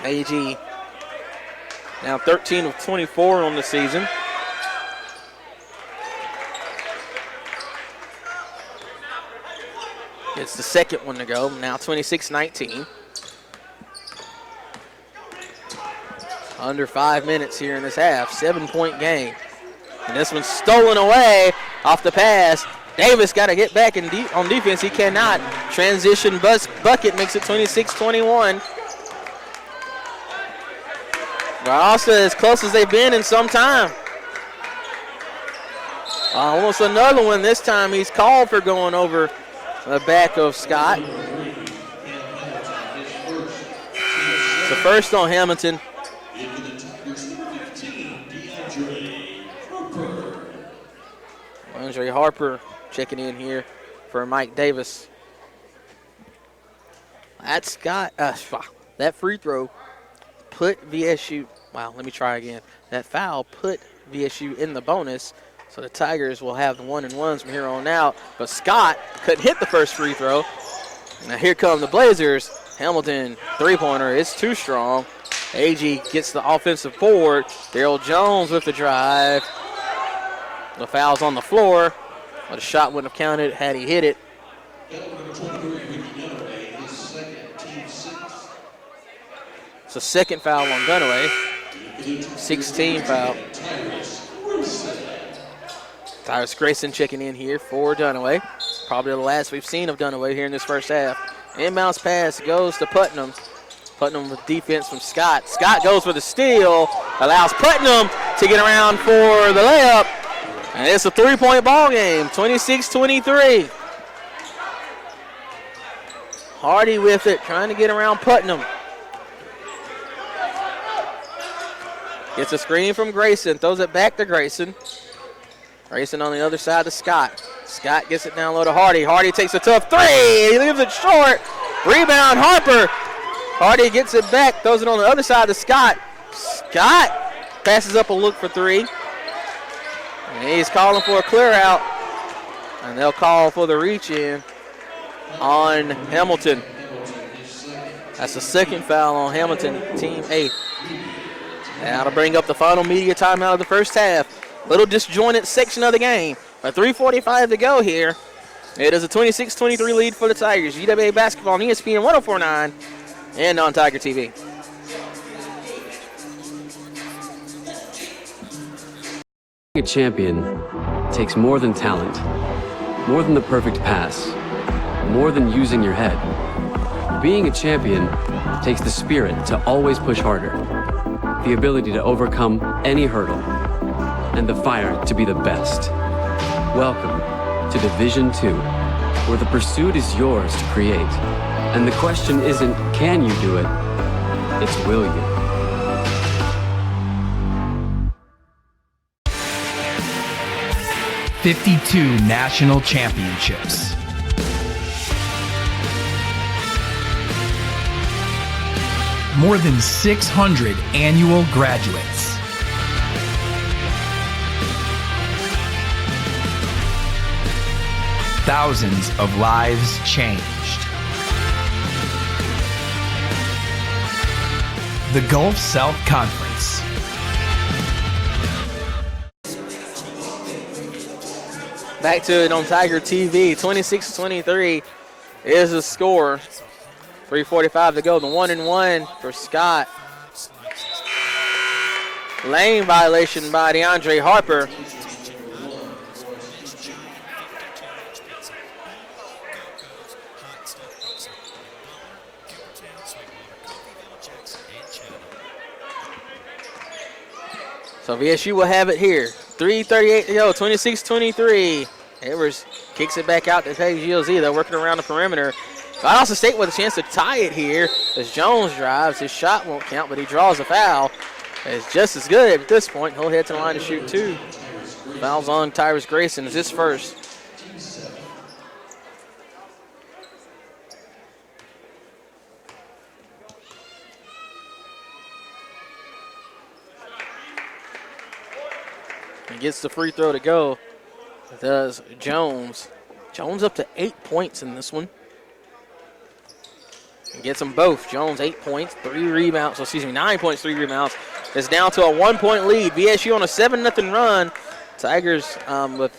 AG now 13 of 24 on the season. It's the second one to go, now 26-19. Under 5 minutes here in this half, 7-point game. And this one's stolen away off the pass. Davis got to get back on defense. He cannot. Transition bucket makes it 26-21. Valdosta as close as they've been in some time. Almost another one this time. He's called for going over the back of Scott. The first on Hamilton. Andre Harper checking in here for Mike Davis. That Scott, that free throw put VSU, wow, let me try again. That foul put VSU in the bonus, so the Tigers will have the 1-and-1s from here on out. But Scott couldn't hit the first free throw. Now here come the Blazers. Hamilton, three-pointer, it's too strong. AG gets the offensive board. Daryl Jones with the drive. The foul's on the floor, but the shot wouldn't have counted had he hit it. It's a second foul on Dunaway. 16 foul. Tyrus Grayson checking in here for Dunaway. Probably the last we've seen of Dunaway here in this first half. Inbounds pass goes to Putnam. Putnam with defense from Scott. Scott goes for the steal, allows Putnam to get around for the layup. And it's a 3-point ball game, 26-23. Hardy with it, trying to get around Putnam. Gets a screen from Grayson, throws it back to Grayson. Grayson on the other side to Scott. Scott gets it down low to Hardy. Hardy takes a tough 3. He leaves it short. Rebound, Harper. Hardy gets it back, throws it on the other side to Scott. Scott passes up a look for three. And he's calling for a clear out. And they'll call for the reach in on Hamilton. That's the second foul on Hamilton, team 8. That'll bring up the final media timeout of the first half. Little disjointed section of the game. But 3:45 to go here. It is a 26-23 lead for the Tigers. UWA basketball on ESPN 104.9 and on Tiger TV. Being a champion takes more than talent, more than the perfect pass, more than using your head. Being a champion takes the spirit to always push harder, the ability to overcome any hurdle, and the fire to be the best. Welcome to Division II, where the pursuit is yours to create. And the question isn't, can you do it? It's, will you? "52 national championships. More than 600 annual graduates. Thousands of lives changed. The Gulf South Conference. Back to it on Tiger TV. 26-23 is the score. 3:45 to go. The 1-and-1 for Scott. Lane violation by DeAndre Harper. So VSU will have it here. 3:38 to go, 26-23. Edwards kicks it back out to Page GLZ. They're working around the perimeter. Valdosta State with a chance to tie it here as Jones drives. His shot won't count, but he draws a foul. It's just as good at this point. He'll head to the line to shoot two. Fouls on Tyrus Grayson is his first. He gets the free throw to go. Does Jones. Jones up to 8 points in this one. He gets them both. Jones 8 points, 3 rebounds. 9 points, 3 rebounds. It's down to a 1-point lead. VSU on a 7-0 run. Tigers with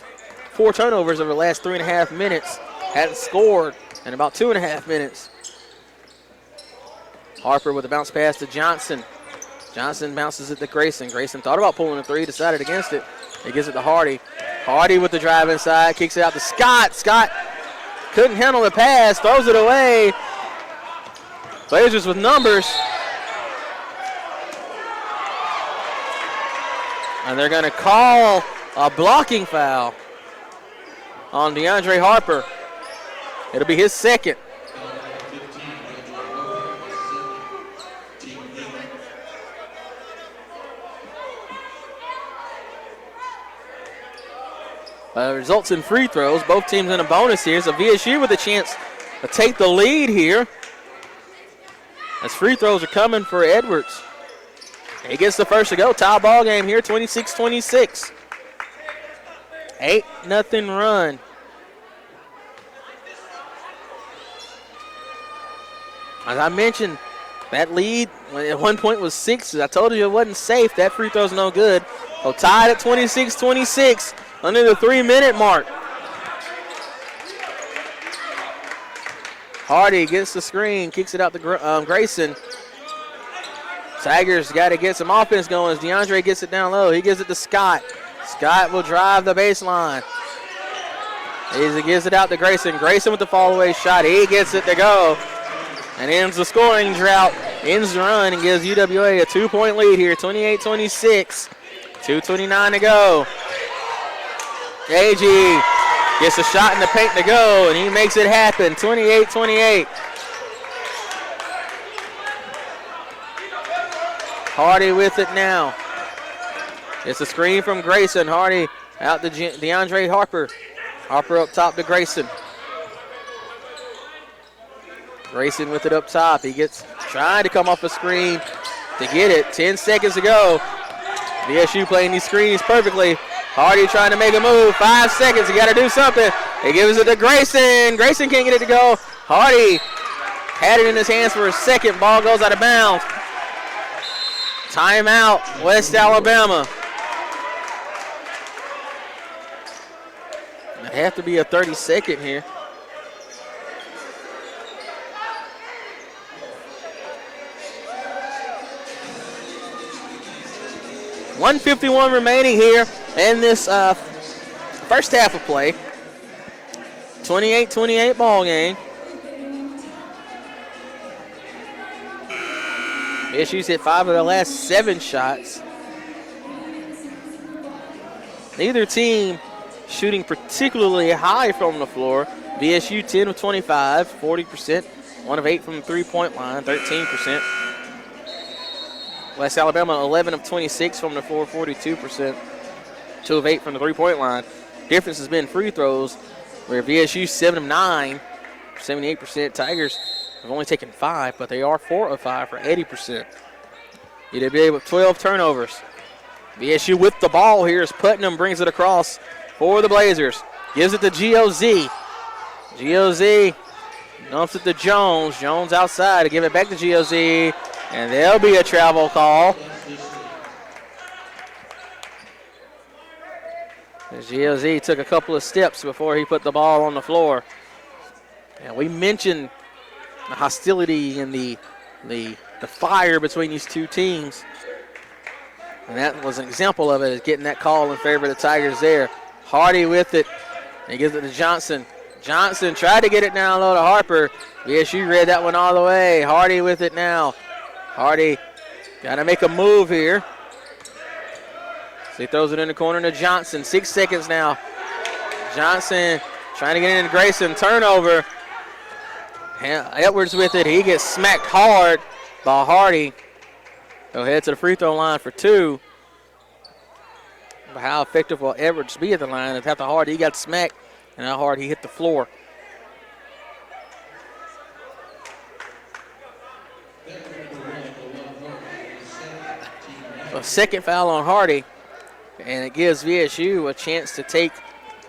4 turnovers over the last 3.5 minutes. Hadn't scored in about 2.5 minutes. Harper with a bounce pass to Johnson. Johnson bounces it to Grayson. Grayson thought about pulling a three, decided against it. He gives it to Hardy. Hardy with the drive inside, kicks it out to Scott. Scott couldn't handle the pass, throws it away. Blazers with numbers. And they're going to call a blocking foul on DeAndre Harper. It'll be his second. Results in free throws. Both teams in a bonus here. So VSU with a chance to take the lead here. As free throws are coming for Edwards. He gets the first to go. Tie ball game here, 26-26. 8-0 run. As I mentioned, that lead at one point was 6. I told you it wasn't safe. That free throw's no good. So tied at 26-26 under the 3-minute mark. Hardy gets the screen, kicks it out to Grayson. Tigers got to get some offense going as DeAndre gets it down low. He gives it to Scott. Scott will drive the baseline. He gives it out to Grayson. Grayson with the fall-away shot. He gets it to go. And ends the scoring drought. Ends the run and gives UWA a 2-point lead here, 28-26. 2:29 to go. AG gets a shot in the paint to go, and he makes it happen, 28-28. Hardy with it now. It's a screen from Grayson. Hardy out to DeAndre Harper. Harper up top to Grayson. Grayson with it up top. He gets trying to come off a screen. to get it. 10 seconds to go. VSU playing these screens perfectly. Hardy trying to make a move. 5 seconds. He got to do something. He gives it to Grayson. Grayson can't get it to go. Hardy had it in his hands for a second. Ball goes out of bounds. Timeout, West Alabama. It'd have to be a 30-second here. .151 remaining here in this first half of play. 28-28 ball game. VSU's hit 5 of their last 7 shots. Neither team shooting particularly high from the floor. VSU 10 of 25, 40%. 1 of 8 from the three-point line, 13%. West Alabama 11 of 26 from the floor, 42%. 2 of 8 from the three-point line. Difference has been free throws, where VSU 7 of 9, 78%. Tigers have only taken 5, but they are 4 of 5 for 80%. UWA with 12 turnovers. VSU with the ball here as Putnam brings it across for the Blazers. Gives it to GOZ. GOZ dumps it to Jones. Jones outside to give it back to GOZ. And there'll be a travel call. As GOZ took a couple of steps before he put the ball on the floor. And we mentioned the hostility and the fire between these two teams. And that was an example of it, is getting that call in favor of the Tigers there. Hardy with it. And he gives it to Johnson. Johnson tried to get it down low to Harper. VSU read that one all the way. Hardy with it now. Hardy got to make a move here. So he throws it in the corner to Johnson. 6 seconds now. Johnson trying to get into Grayson. Turnover. Edwards with it. He gets smacked hard by Hardy. He'll head to the free throw line for 2. But how effective will Edwards be at the line? It's how hard he got smacked and how hard he hit the floor. A second foul on Hardy, and it gives VSU a chance to take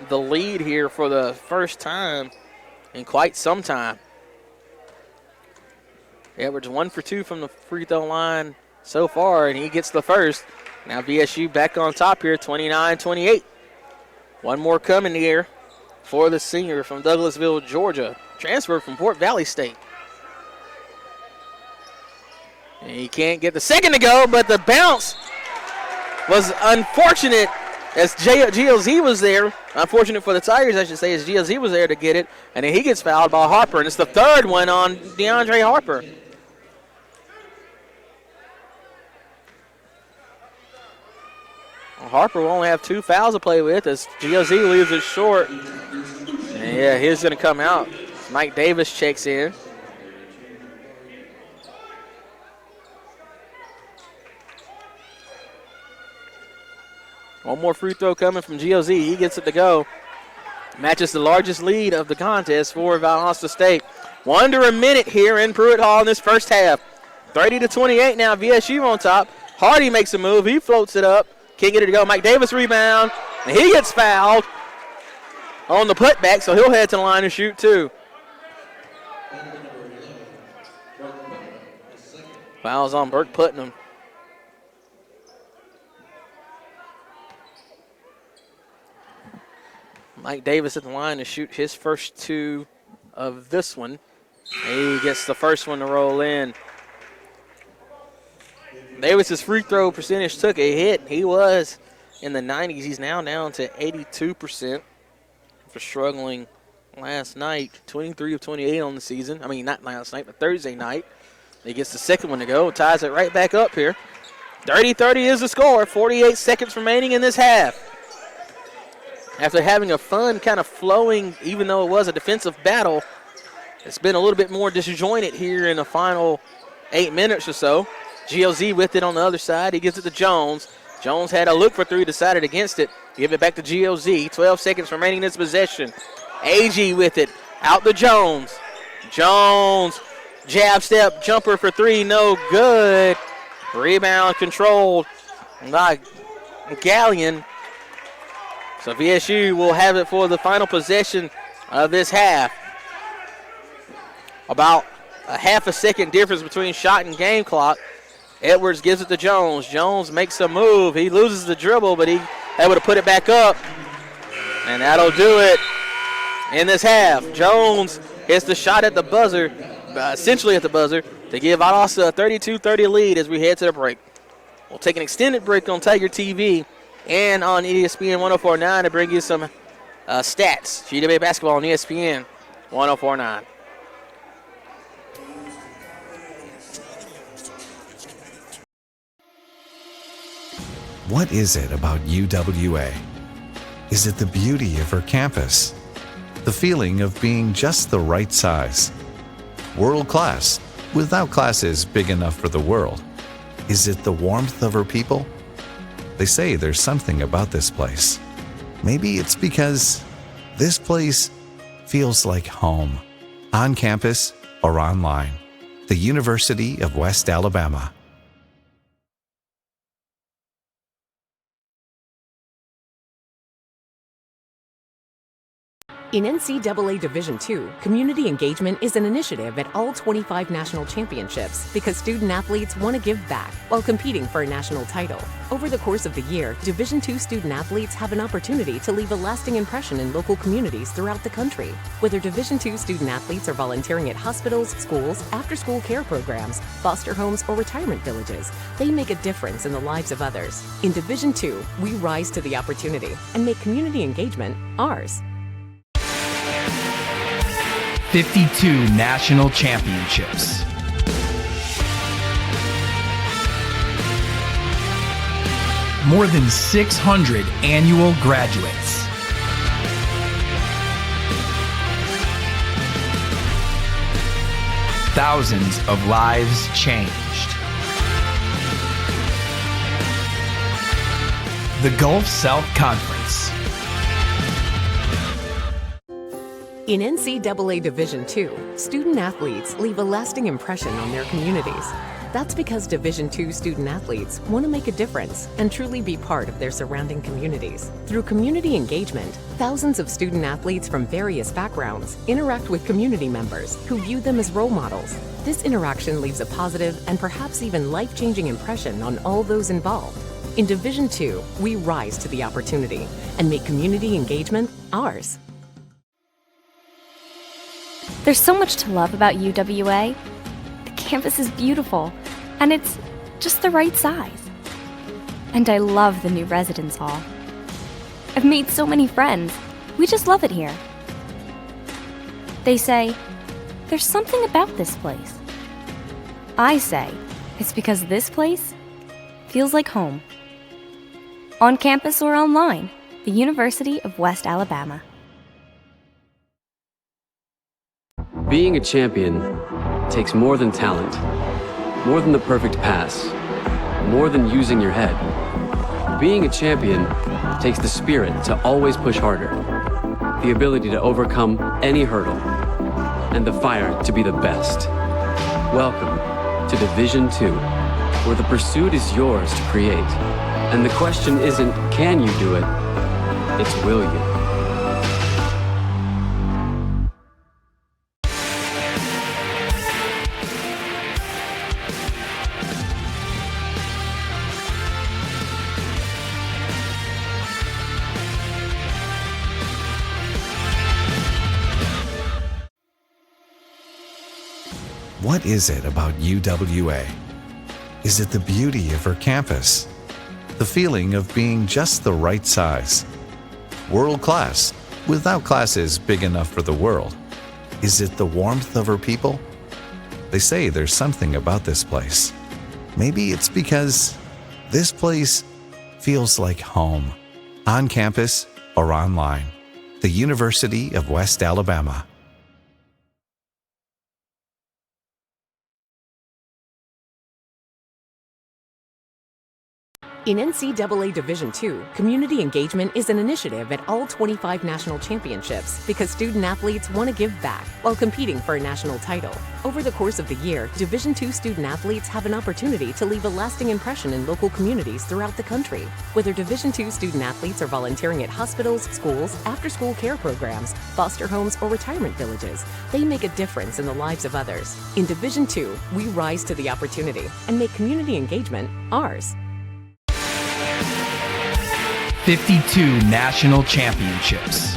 the lead here for the first time in quite some time. Edwards 1 for 2 from the free throw line so far, and he gets the first. Now VSU back on top here, 29-28. One more coming here for the senior from Douglasville, Georgia. Transferred from Fort Valley State. And he can't get the second to go, but the bounce was unfortunate as GLZ was there. Unfortunate for the Tigers, I should say, as GLZ was there to get it. And then he gets fouled by Harper, and it's the third one on DeAndre Harper. Harper will only have 2 fouls to play with as GLZ leaves it short. And yeah, he's going to come out. Mike Davis checks in. One more free throw coming from GLZ. He gets it to go. Matches the largest lead of the contest for Valdosta State. Under a minute here in Pruitt Hall in this first half. 30-28 now. VSU on top. Hardy makes a move. He floats it up. Can't get it to go. Mike Davis rebound. And he gets fouled on the putback, so he'll head to the line and shoot too. Fouls on Burke Putnam. Mike Davis at the line to shoot his first 2 of this one. He gets the first one to roll in. Davis's free throw percentage took a hit. He was in the 90s. He's now down to 82% for struggling last night. 23 of 28 on the season. I mean, not last night, but Thursday night. He gets the second one to go. Ties it right back up here. 30-30 is the score. 48 seconds remaining in this half. After having a fun kind of flowing, even though it was a defensive battle, it's been a little bit more disjointed here in the final 8 minutes or so. GLZ with it on the other side. He gives it to Jones. Jones had a look for 3, decided against it. Give it back to GLZ. 12 seconds remaining in this possession. AG with it. Out to Jones. Jones, jab step, jumper for 3, no good. Rebound controlled by Galleon. So VSU will have it for the final possession of this half. About a half a second difference between shot and game clock. Edwards gives it to Jones. Jones makes a move. He loses the dribble, but he able to put it back up. And that'll do it in this half. Jones hits the shot at the buzzer, essentially at the buzzer, to give Valdosta a 32-30 lead as we head to the break. We'll take an extended break on Tiger TV and on ESPN 104.9 to bring you some stats. UWA basketball on ESPN 104.9. What is it about UWA? Is it the beauty of her campus? The feeling of being just the right size? World class, without classes big enough for the world? Is it the warmth of her people? They say there's something about this place. Maybe it's because this place feels like home, on campus or online. The University of West Alabama. In NCAA Division II, community engagement is an initiative at all 25 national championships because student-athletes want to give back while competing for a national title. Over the course of the year, Division II student-athletes have an opportunity to leave a lasting impression in local communities throughout the country. Whether Division II student-athletes are volunteering at hospitals, schools, after-school care programs, foster homes, or retirement villages, they make a difference in the lives of others. In Division II, we rise to the opportunity and make community engagement ours. 52 national championships. More than 600 annual graduates. Thousands of lives changed. The Gulf South Conference. In NCAA Division II, student-athletes leave a lasting impression on their communities. That's because Division II student-athletes want to make a difference and truly be part of their surrounding communities. Through community engagement, thousands of student-athletes from various backgrounds interact with community members who view them as role models. This interaction leaves a positive and perhaps even life-changing impression on all those involved. In Division II, we rise to the opportunity and make community engagement ours. There's so much to love about UWA. The campus is beautiful, and it's just the right size. And I love the new residence hall. I've made so many friends. We just love it here. They say, there's something about this place. I say, it's because this place feels like home. On campus or online, the University of West Alabama. Being a champion takes more than talent, more than the perfect pass, more than using your head. Being a champion takes the spirit to always push harder, the ability to overcome any hurdle, and the fire to be the best. Welcome to Division II, where the pursuit is yours to create. And the question isn't, can you do it? It's, will you? What is it about UWA? Is it the beauty of her campus? The feeling of being just the right size? World class, without classes big enough for the world? Is it the warmth of her people? They say there's something about this place. Maybe it's because this place feels like home, on campus or online. The University of West Alabama. In NCAA Division II, community engagement is an initiative at all 25 national championships because student athletes want to give back while competing for a national title. Over the course of the year, Division II student athletes have an opportunity to leave a lasting impression in local communities throughout the country. Whether Division II student athletes are volunteering at hospitals, schools, after-school care programs, foster homes, or retirement villages, they make a difference in the lives of others. In Division II, we rise to the opportunity and make community engagement ours. 52 national championships.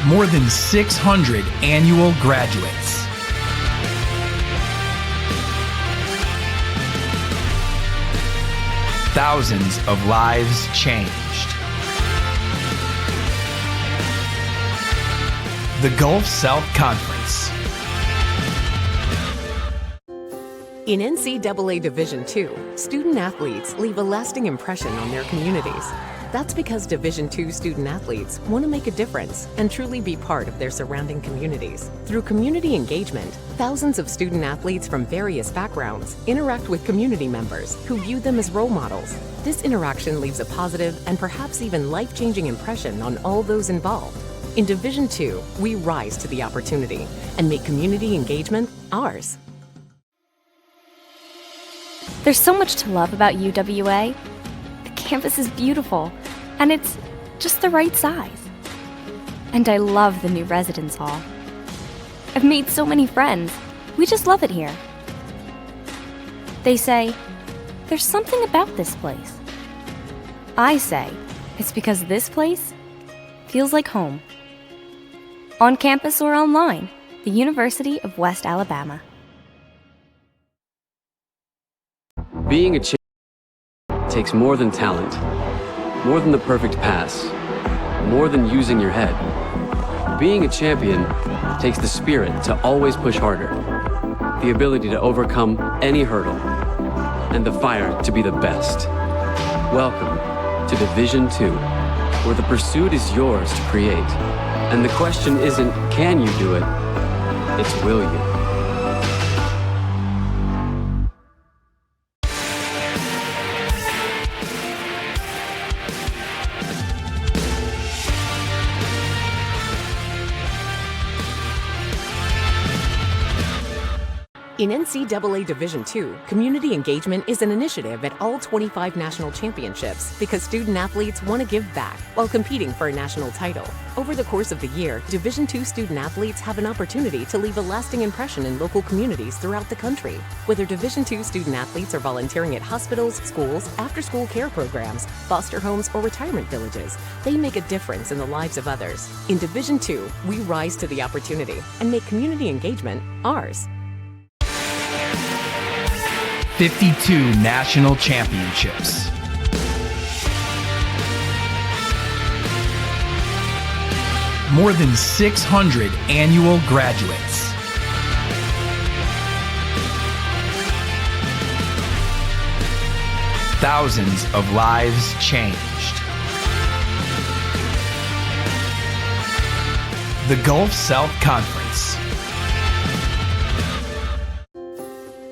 More than 600 annual graduates. Thousands of lives changed. The Gulf South Conference. In NCAA Division II, student athletes leave a lasting impression on their communities. That's because Division II student athletes want to make a difference and truly be part of their surrounding communities. Through community engagement, thousands of student athletes from various backgrounds interact with community members who view them as role models. This interaction leaves a positive and perhaps even life-changing impression on all those involved. In Division II, we rise to the opportunity and make community engagement ours. There's so much to love about UWA. The campus is beautiful, and it's just the right size. And I love the new residence hall. I've made so many friends. We just love it here. They say, there's something about this place. I say, it's because this place feels like home. On campus or online, the University of West Alabama. Being a champion takes more than talent, more than the perfect pass, more than using your head. Being a champion takes the spirit to always push harder, the ability to overcome any hurdle, and the fire to be the best. Welcome to Division II, where the pursuit is yours to create. And the question isn't, can you do it? It's, will you? In NCAA Division II, community engagement is an initiative at all 25 national championships because student athletes want to give back while competing for a national title. Over the course of the year, Division II student athletes have an opportunity to leave a lasting impression in local communities throughout the country. Whether Division II student athletes are volunteering at hospitals, schools, after-school care programs, foster homes, or retirement villages, they make a difference in the lives of others. In Division II, we rise to the opportunity and make community engagement ours. 52 national championships. More than 600 annual graduates. Thousands of lives changed. The Gulf South Conference.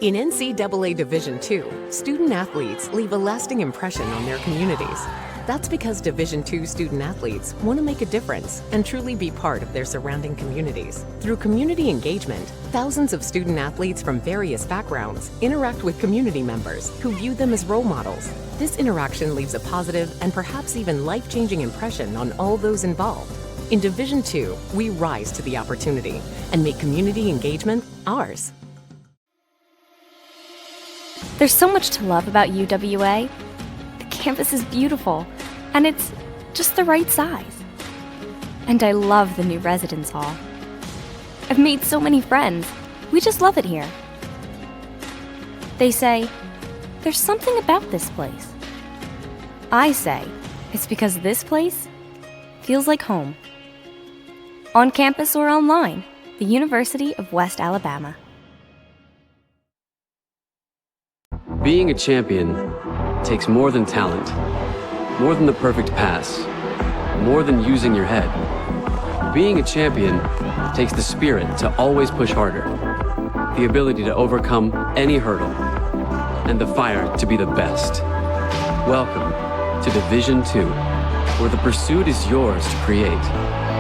In NCAA Division II, student athletes leave a lasting impression on their communities. That's because Division II student athletes want to make a difference and truly be part of their surrounding communities. Through community engagement, thousands of student athletes from various backgrounds interact with community members who view them as role models. This interaction leaves a positive and perhaps even life-changing impression on all those involved. In Division II, we rise to the opportunity and make community engagement ours. There's so much to love about UWA. The campus is beautiful, and it's just the right size. And I love the new residence hall. I've made so many friends. We just love it here. They say, there's something about this place. I say, it's because this place feels like home. On campus or online, the University of West Alabama. Being a champion takes more than talent, more than the perfect pass, more than using your head. Being a champion takes the spirit to always push harder, the ability to overcome any hurdle, and the fire to be the best. Welcome to Division 2, where the pursuit is yours to create.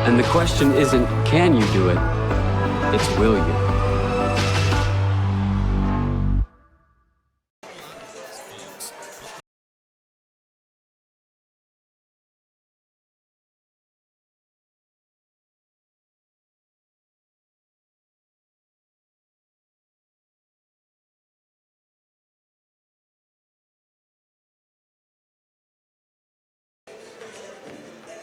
And the question isn't, can you do it? It's, will you?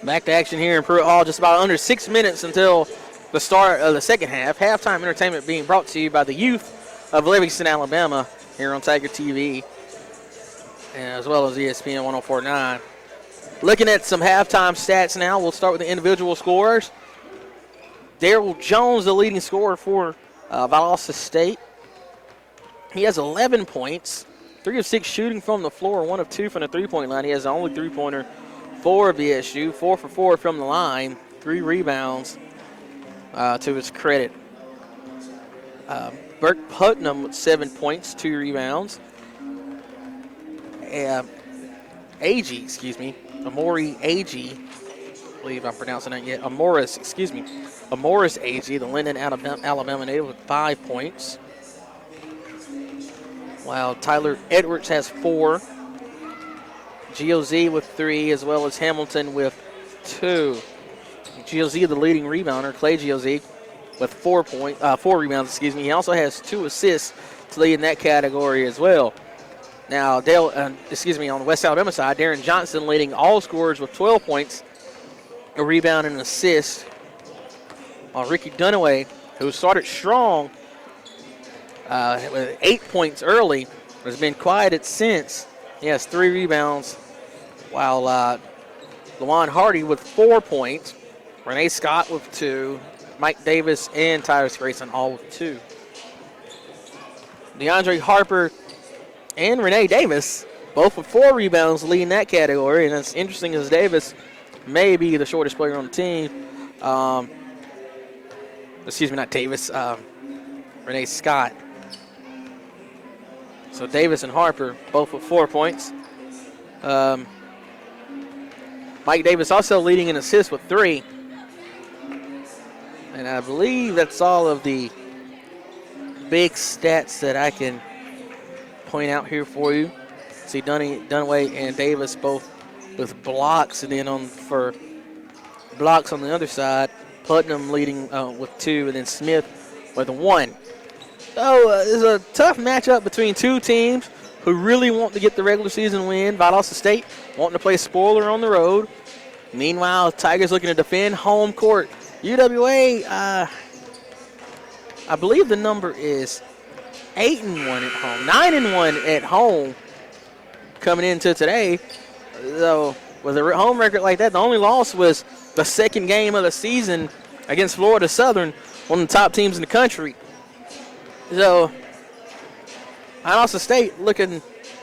Back to action here in Pruitt Hall. Just about under 6 minutes until the start of the second half. Halftime entertainment being brought to you by the youth of Livingston, Alabama, here on Tiger TV, as well as ESPN 104.9. Looking at some halftime stats now. We'll start with the individual scorers. Daryl Jones, the leading scorer for Valdosta State. He has 11 points, 3 of 6 shooting from the floor, 1 of 2 from the three-point line. He has the only three-pointer for BSU, 4 for 4 from the line, 3 rebounds to his credit. Burke Putnam with 7 points, 2 rebounds. Amori Agee, I believe I'm pronouncing that yet. Amoris Agee, the Linden, Alabama native, with 5 points. While Tyler Edwards has 4. GOZ with 3, as well as Hamilton with 2. GOZ, the leading rebounder, Clay GOZ, with 4 rebounds. He also has 2 assists to lead in that category as well. Now, on the West Alabama side, Darren Johnson leading all scorers with 12 points, a rebound and an assist. While Ricky Dunaway, who started strong with 8 points early, has been quieted since. He has 3 rebounds, while Lawan Hardy with 4 points, Renee Scott with 2, Mike Davis and Tyrus Grayson all with 2. DeAndre Harper and Renee Davis both with 4 rebounds leading that category, and that's interesting as Davis may be the shortest player on the team. Not Davis, Renee Scott. So Davis and Harper both with 4 points. Mike Davis also leading in assists with 3. And I believe that's all of the big stats that I can point out here for you. See Dunaway and Davis both with blocks, and then for blocks on the other side, Putnam leading with 2, and then Smith with 1. So it's a tough matchup between two teams who really want to get the regular season win. Valdosta State wanting to play spoiler on the road. Meanwhile, Tigers looking to defend home court. UWA, I believe the number is 8-1 at home, 9-1 at home coming into today. So with a home record like that, the only loss was the second game of the season against Florida Southern, one of the top teams in the country. So Valdosta State looking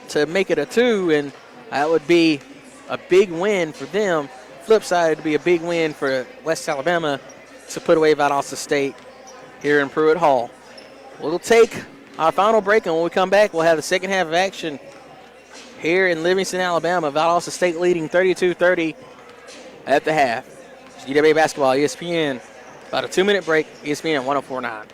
to make it a 2, and that would be a big win for them. Flip side, it would be a big win for West Alabama to put away Valdosta State here in Pruitt Hall. We'll take our final break, and when we come back, we'll have the second half of action here in Livingston, Alabama. Valdosta State leading 32-30 at the half. It's UWA basketball, ESPN. About a 2-minute break, ESPN 104.9.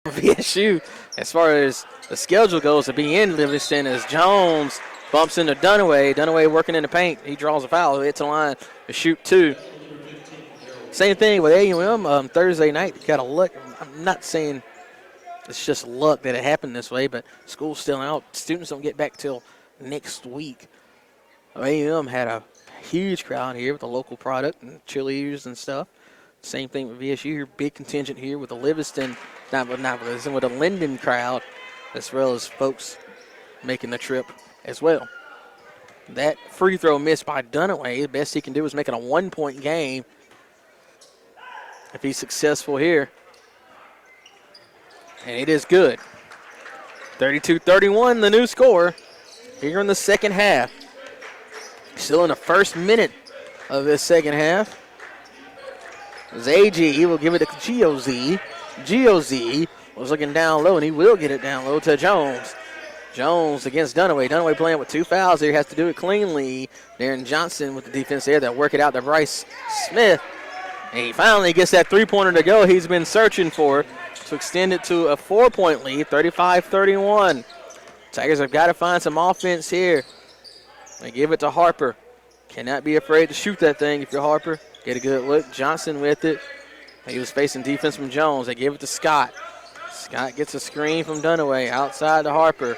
VSU, as far as the schedule goes, to be in Livingston as Jones bumps into Dunaway. Dunaway working in the paint. He draws a foul. Hits the line to shoot 2. Same thing with A&M Thursday night. Got a look. I'm not saying it's just luck that it happened this way, but school's still out. Students don't get back till next week. A&M had a huge crowd here with the local product and cheerleaders and stuff. Same thing with VSU here. Big contingent here with the Livingston, not Livingston, with the Linden crowd, as well as folks making the trip as well. That free throw missed by Dunaway. The best he can do is make it a 1-point game. If he's successful here. And it is good. 32-31, the new score here in the second half. Still in the first minute of this second half. As AG, he will give it to GOZ. GOZ was looking down low, and he will get it down low to Jones. Jones against Dunaway. Dunaway playing with 2 fouls here. Has to do it cleanly. Darren Johnson with the defense there. They'll work it out to Bryce Smith. And he finally gets that 3-pointer to go. He's been searching for to extend it to a 4-point lead, 35-31. Tigers have got to find some offense here. They give it to Harper. Cannot be afraid to shoot that thing if you're Harper. Get a good look. Johnson with it. He was facing defense from Jones. They give it to Scott. Scott gets a screen from Dunaway. Outside to Harper.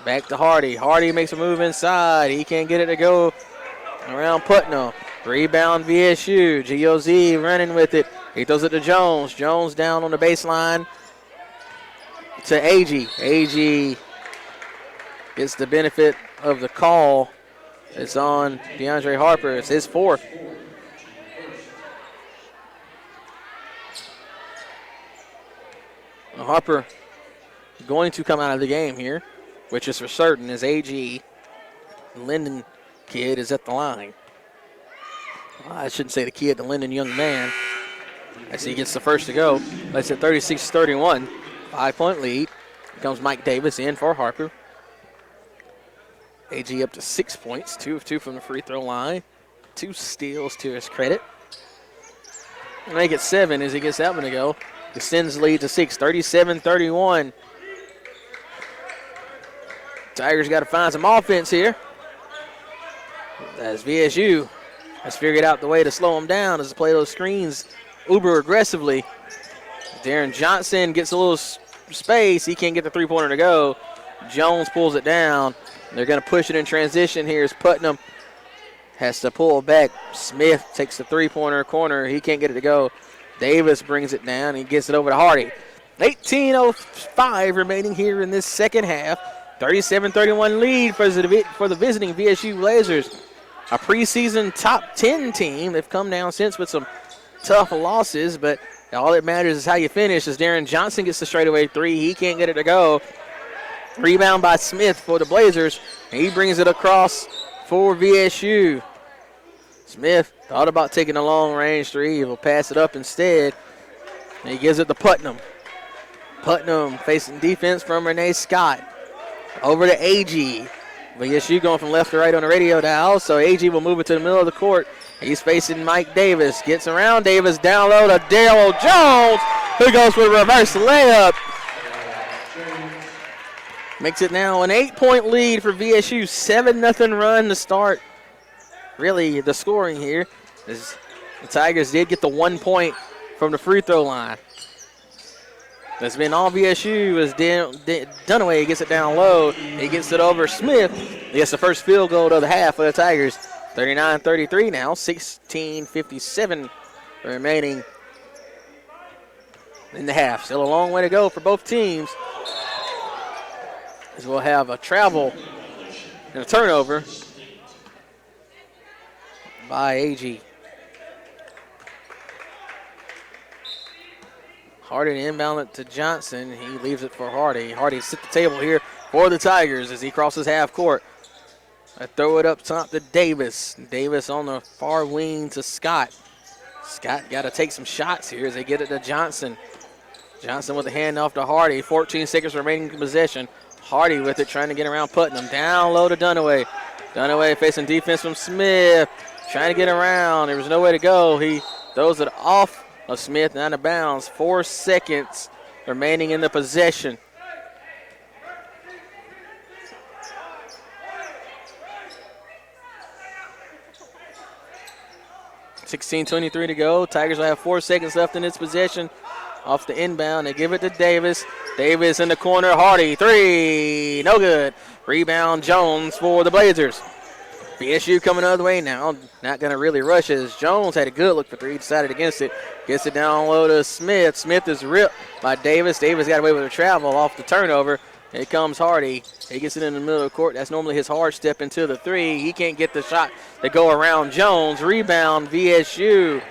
Back to Hardy. Hardy makes a move inside. He can't get it to go around Putnam. Rebound VSU. GOZ running with it. He throws it to Jones. Jones down on the baseline to AG. AG gets the benefit of the call. It's on DeAndre Harper. It's his 4th. Harper going to come out of the game here, which is for certain, as AG Linden kid is at the line. Well, I shouldn't say the kid, the Linden young man, as he gets the first to go. That's at 36-31, 5-point lead. Here comes Mike Davis in for Harper. AG up to 6 points, 2 of 2 from the free throw line. 2 steals to his credit. Make it 7 as he gets that one to go. Extends the lead to 6, 37-31. Tigers got to find some offense here. As VSU has figured out the way to slow them down is to play those screens uber aggressively. Darren Johnson gets a little space. He can't get the 3-pointer to go. Jones pulls it down. They're going to push it in transition here as Putnam has to pull back. Smith takes the 3-pointer corner. He can't get it to go. Davis brings it down. He gets it over to Hardy. 18:05 remaining here in this second half. 37-31 lead for the visiting VSU Blazers. A preseason top 10 team. They've come down since with some tough losses, but all that matters is how you finish. As Darren Johnson gets the straightaway 3, he can't get it to go. Rebound by Smith for the Blazers, and he brings it across for VSU. Smith thought about taking a long-range 3. He will pass it up instead, and he gives it to Putnam. Putnam facing defense from Renee Scott. Over to AG. VSU going from left to right on the radio dial, so AG will move it to the middle of the court. He's facing Mike Davis. Gets around Davis, down low to Daryl Jones, who goes for a reverse layup. Makes it now an 8-point lead for VSU. 7-0 run to start. Really, the scoring here is the Tigers did get the 1 point from the free throw line. That's been all VSU as Dunaway gets it down low. He gets it over Smith. He gets the first field goal of the half for the Tigers. 39-33 now, 16:57 remaining in the half. Still a long way to go for both teams, as we'll have a travel and a turnover by AG. Hardy inbound it to Johnson. He leaves it for Hardy. Hardy sits at the table here for the Tigers as he crosses half court. I throw it up top to Davis. Davis on the far wing to Scott. Scott got to take some shots here as they get it to Johnson. Johnson with the handoff to Hardy. 14 seconds remaining in possession. Hardy with it, trying to get around Putnam. Down low to Dunaway. Dunaway facing defense from Smith. Trying to get around. There was no way to go. He throws it off of Smith and out of bounds. 4 seconds remaining in the possession. .16:23 to go. Tigers will have 4 seconds left in this possession. Off the inbound, they give it to Davis. Davis in the corner, Hardy, 3, no good. Rebound, Jones for the Blazers. BSU coming the other way now. Not going to really rush as Jones had a good look for 3, decided against it. Gets it down low to Smith. Smith is ripped by Davis. Davis got away with a travel off the turnover. Here comes Hardy. He gets it in the middle of the court. That's normally his hard step into the 3. He can't get the shot to go around Jones. Rebound, VSU.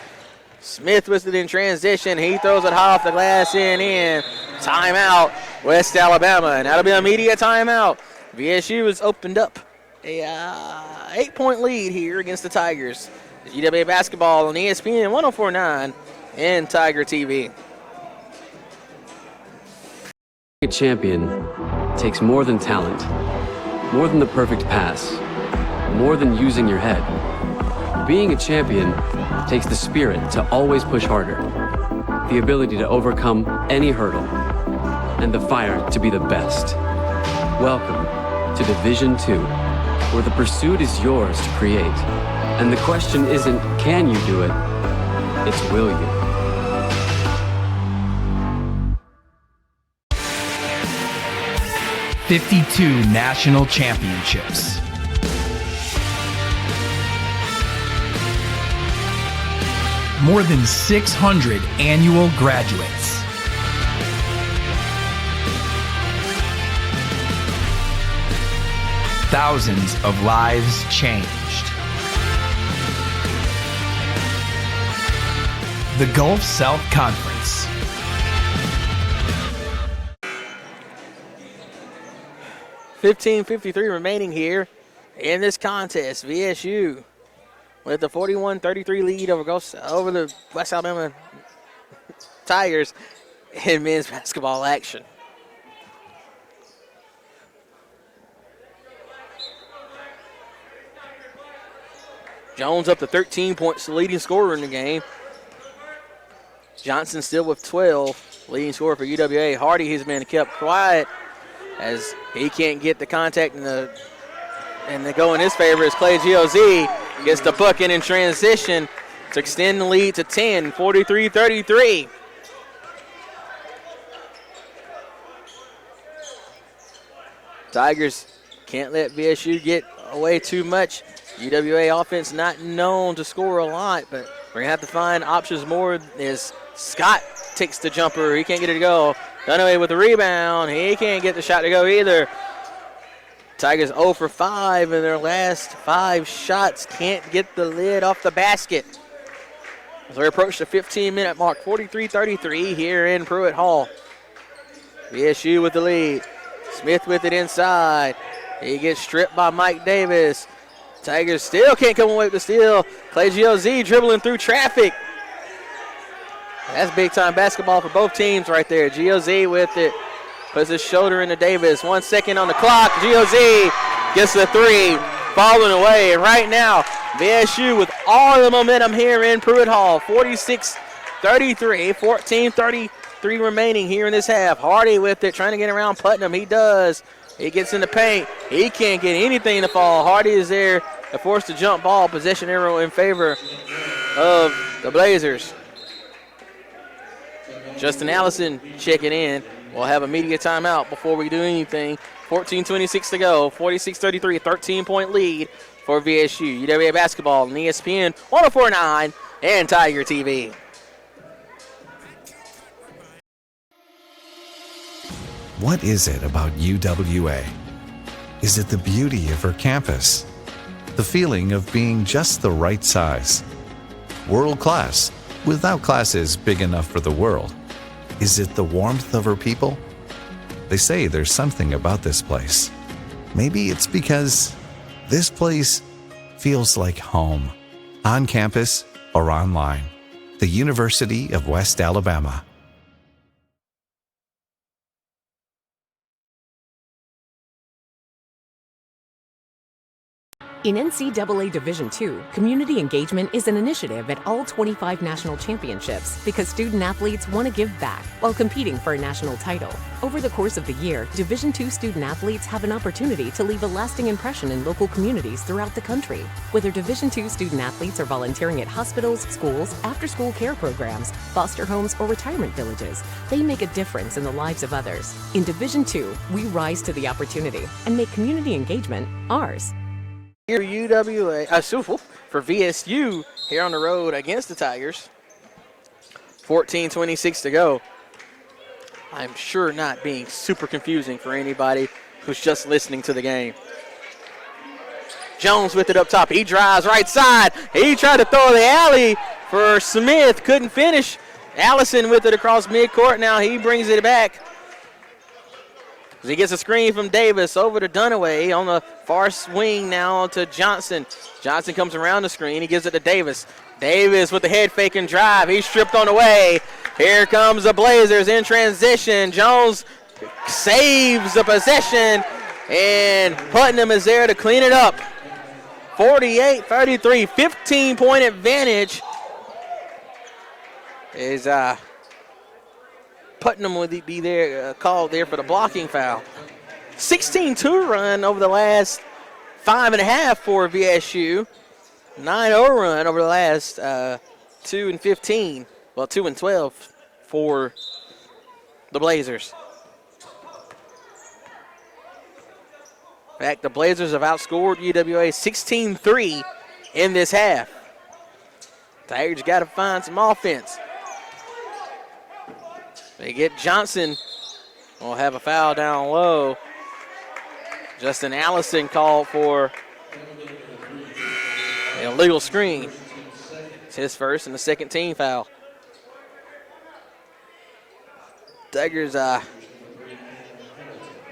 Smith with it in transition. He throws it high off the glass in. Timeout, West Alabama. And that'll be a media timeout. VSU has opened up a 8-point lead here against the Tigers. UWA basketball on ESPN 104.9 and Tiger TV. A champion takes more than talent, more than the perfect pass, more than using your head. Being a champion takes the spirit to always push harder, the ability to overcome any hurdle, and the fire to be the best. Welcome to Division II, where the pursuit is yours to create. And the question isn't, can you do it? It's, will you? "52 national championships. More than 600 annual graduates. Thousands of lives changed. The Gulf South Conference. .53 remaining here in this contest. VSU with the 41-33 lead over the West Alabama Tigers in men's basketball action. Jones up to 13 points, the leading scorer in the game. Johnson still with 12, leading scorer for UWA. Hardy has been kept quiet as he can't get the contact and the go in his favor as Clay G.O.Z. gets the bucket in transition to extend the lead to 10, 43-33. Tigers can't let VSU get away too much. UWA offense not known to score a lot, but we're going to have to find options more as Scott takes the jumper. He can't get it to go. Dunaway with the rebound. He can't get the shot to go either. Tigers 0 for 5 in their last 5 shots. Can't get the lid off the basket. As we approach the 15-minute mark, 43-33 here in Pruitt Hall. VSU with the lead. Smith with it inside. He gets stripped by Mike Davis. Tigers still can't come away with the steal. Clay G.O.Z. dribbling through traffic. That's big-time basketball for both teams right there. G.O.Z. with it. Puts his shoulder into Davis. 1 second on the clock. G.O.Z. gets the 3. Falling away. And right now, VSU with all the momentum here in Pruitt Hall. 46-33. 14-33 remaining here in this half. Hardy with it, trying to get around Putnam. He does. He gets in the paint. He can't get anything to fall. Hardy is there to force the jump ball. Possession arrow in favor of the Blazers. Justin Allison checking in. We'll have a media timeout before we do anything. 14:26 to go. 46-33, 13-point lead for VSU. UWA basketball on ESPN 104.9 and Tiger TV. What is it about UWA? Is it the beauty of her campus? The feeling of being just the right size? World class, without classes big enough for the world? Is it the warmth of her people? They say there's something about this place. Maybe it's because this place feels like home, on campus or online. The University of West Alabama. In NCAA Division II, community engagement is an initiative at all 25 national championships because student athletes want to give back while competing for a national title. Over the course of the year, Division II student athletes have an opportunity to leave a lasting impression in local communities throughout the country. Whether Division II student athletes are volunteering at hospitals, schools, after-school care programs, foster homes, or retirement villages, they make a difference in the lives of others. In Division II, we rise to the opportunity and make community engagement ours. Here UWA, for VSU here on the road against the Tigers. 14:26 to go. I'm sure not being super confusing for anybody who's just listening to the game. Jones with it up top. He drives right side. He tried to throw the alley for Smith. Couldn't finish. Allison with it across midcourt. Now he brings it back. He gets a screen from Davis over to Dunaway on the far swing now to Johnson. Johnson comes around the screen. He gives it to Davis. Davis with the head fake and drive. He's stripped on the way. Here comes the Blazers in transition. Jones saves the possession, and Putnam is there to clean it up. 48-33, 15-point advantage. Is Putnam would be there, called there for the blocking foul. 16-2 run over the last 5.5 for VSU. 9-0 run over the last 2-15. Well, 2-12 for the Blazers. In fact, the Blazers have outscored UWA 16-3 in this half. Tigers got to find some offense. They get Johnson. We'll have a foul down low. Justin Allison called for an illegal screen. It's his first and the second team foul. Tigers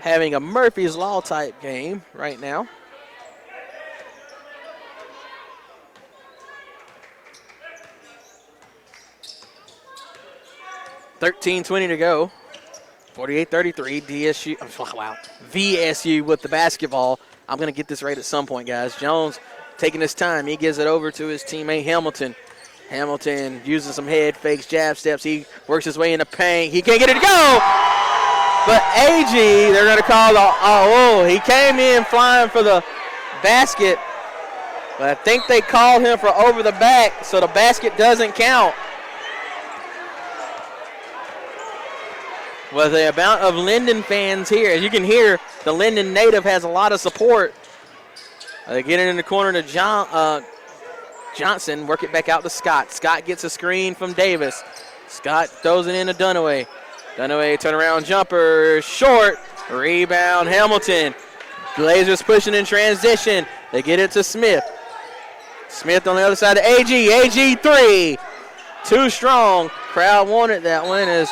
having a Murphy's Law type game right now. $13:20 to go. 48-33, VSU with the basketball. I'm going to get this right at some point, guys. Jones taking his time. He gives it over to his teammate Hamilton. Hamilton using some head fakes, jab steps. He works his way in the paint. He can't get it to go. But AG, they're going to call he came in flying for the basket. But I think they called him for over the back, so the basket doesn't count. With the amount of Linden fans here, as you can hear, the Linden native has a lot of support. They get it in the corner to Johnson, work it back out to Scott. Scott gets a screen from Davis. Scott throws it into Dunaway. Dunaway turnaround jumper, short, rebound Hamilton. Blazers pushing in transition. They get it to Smith. Smith on the other side of AG. AG three. Too strong. Crowd wanted that one as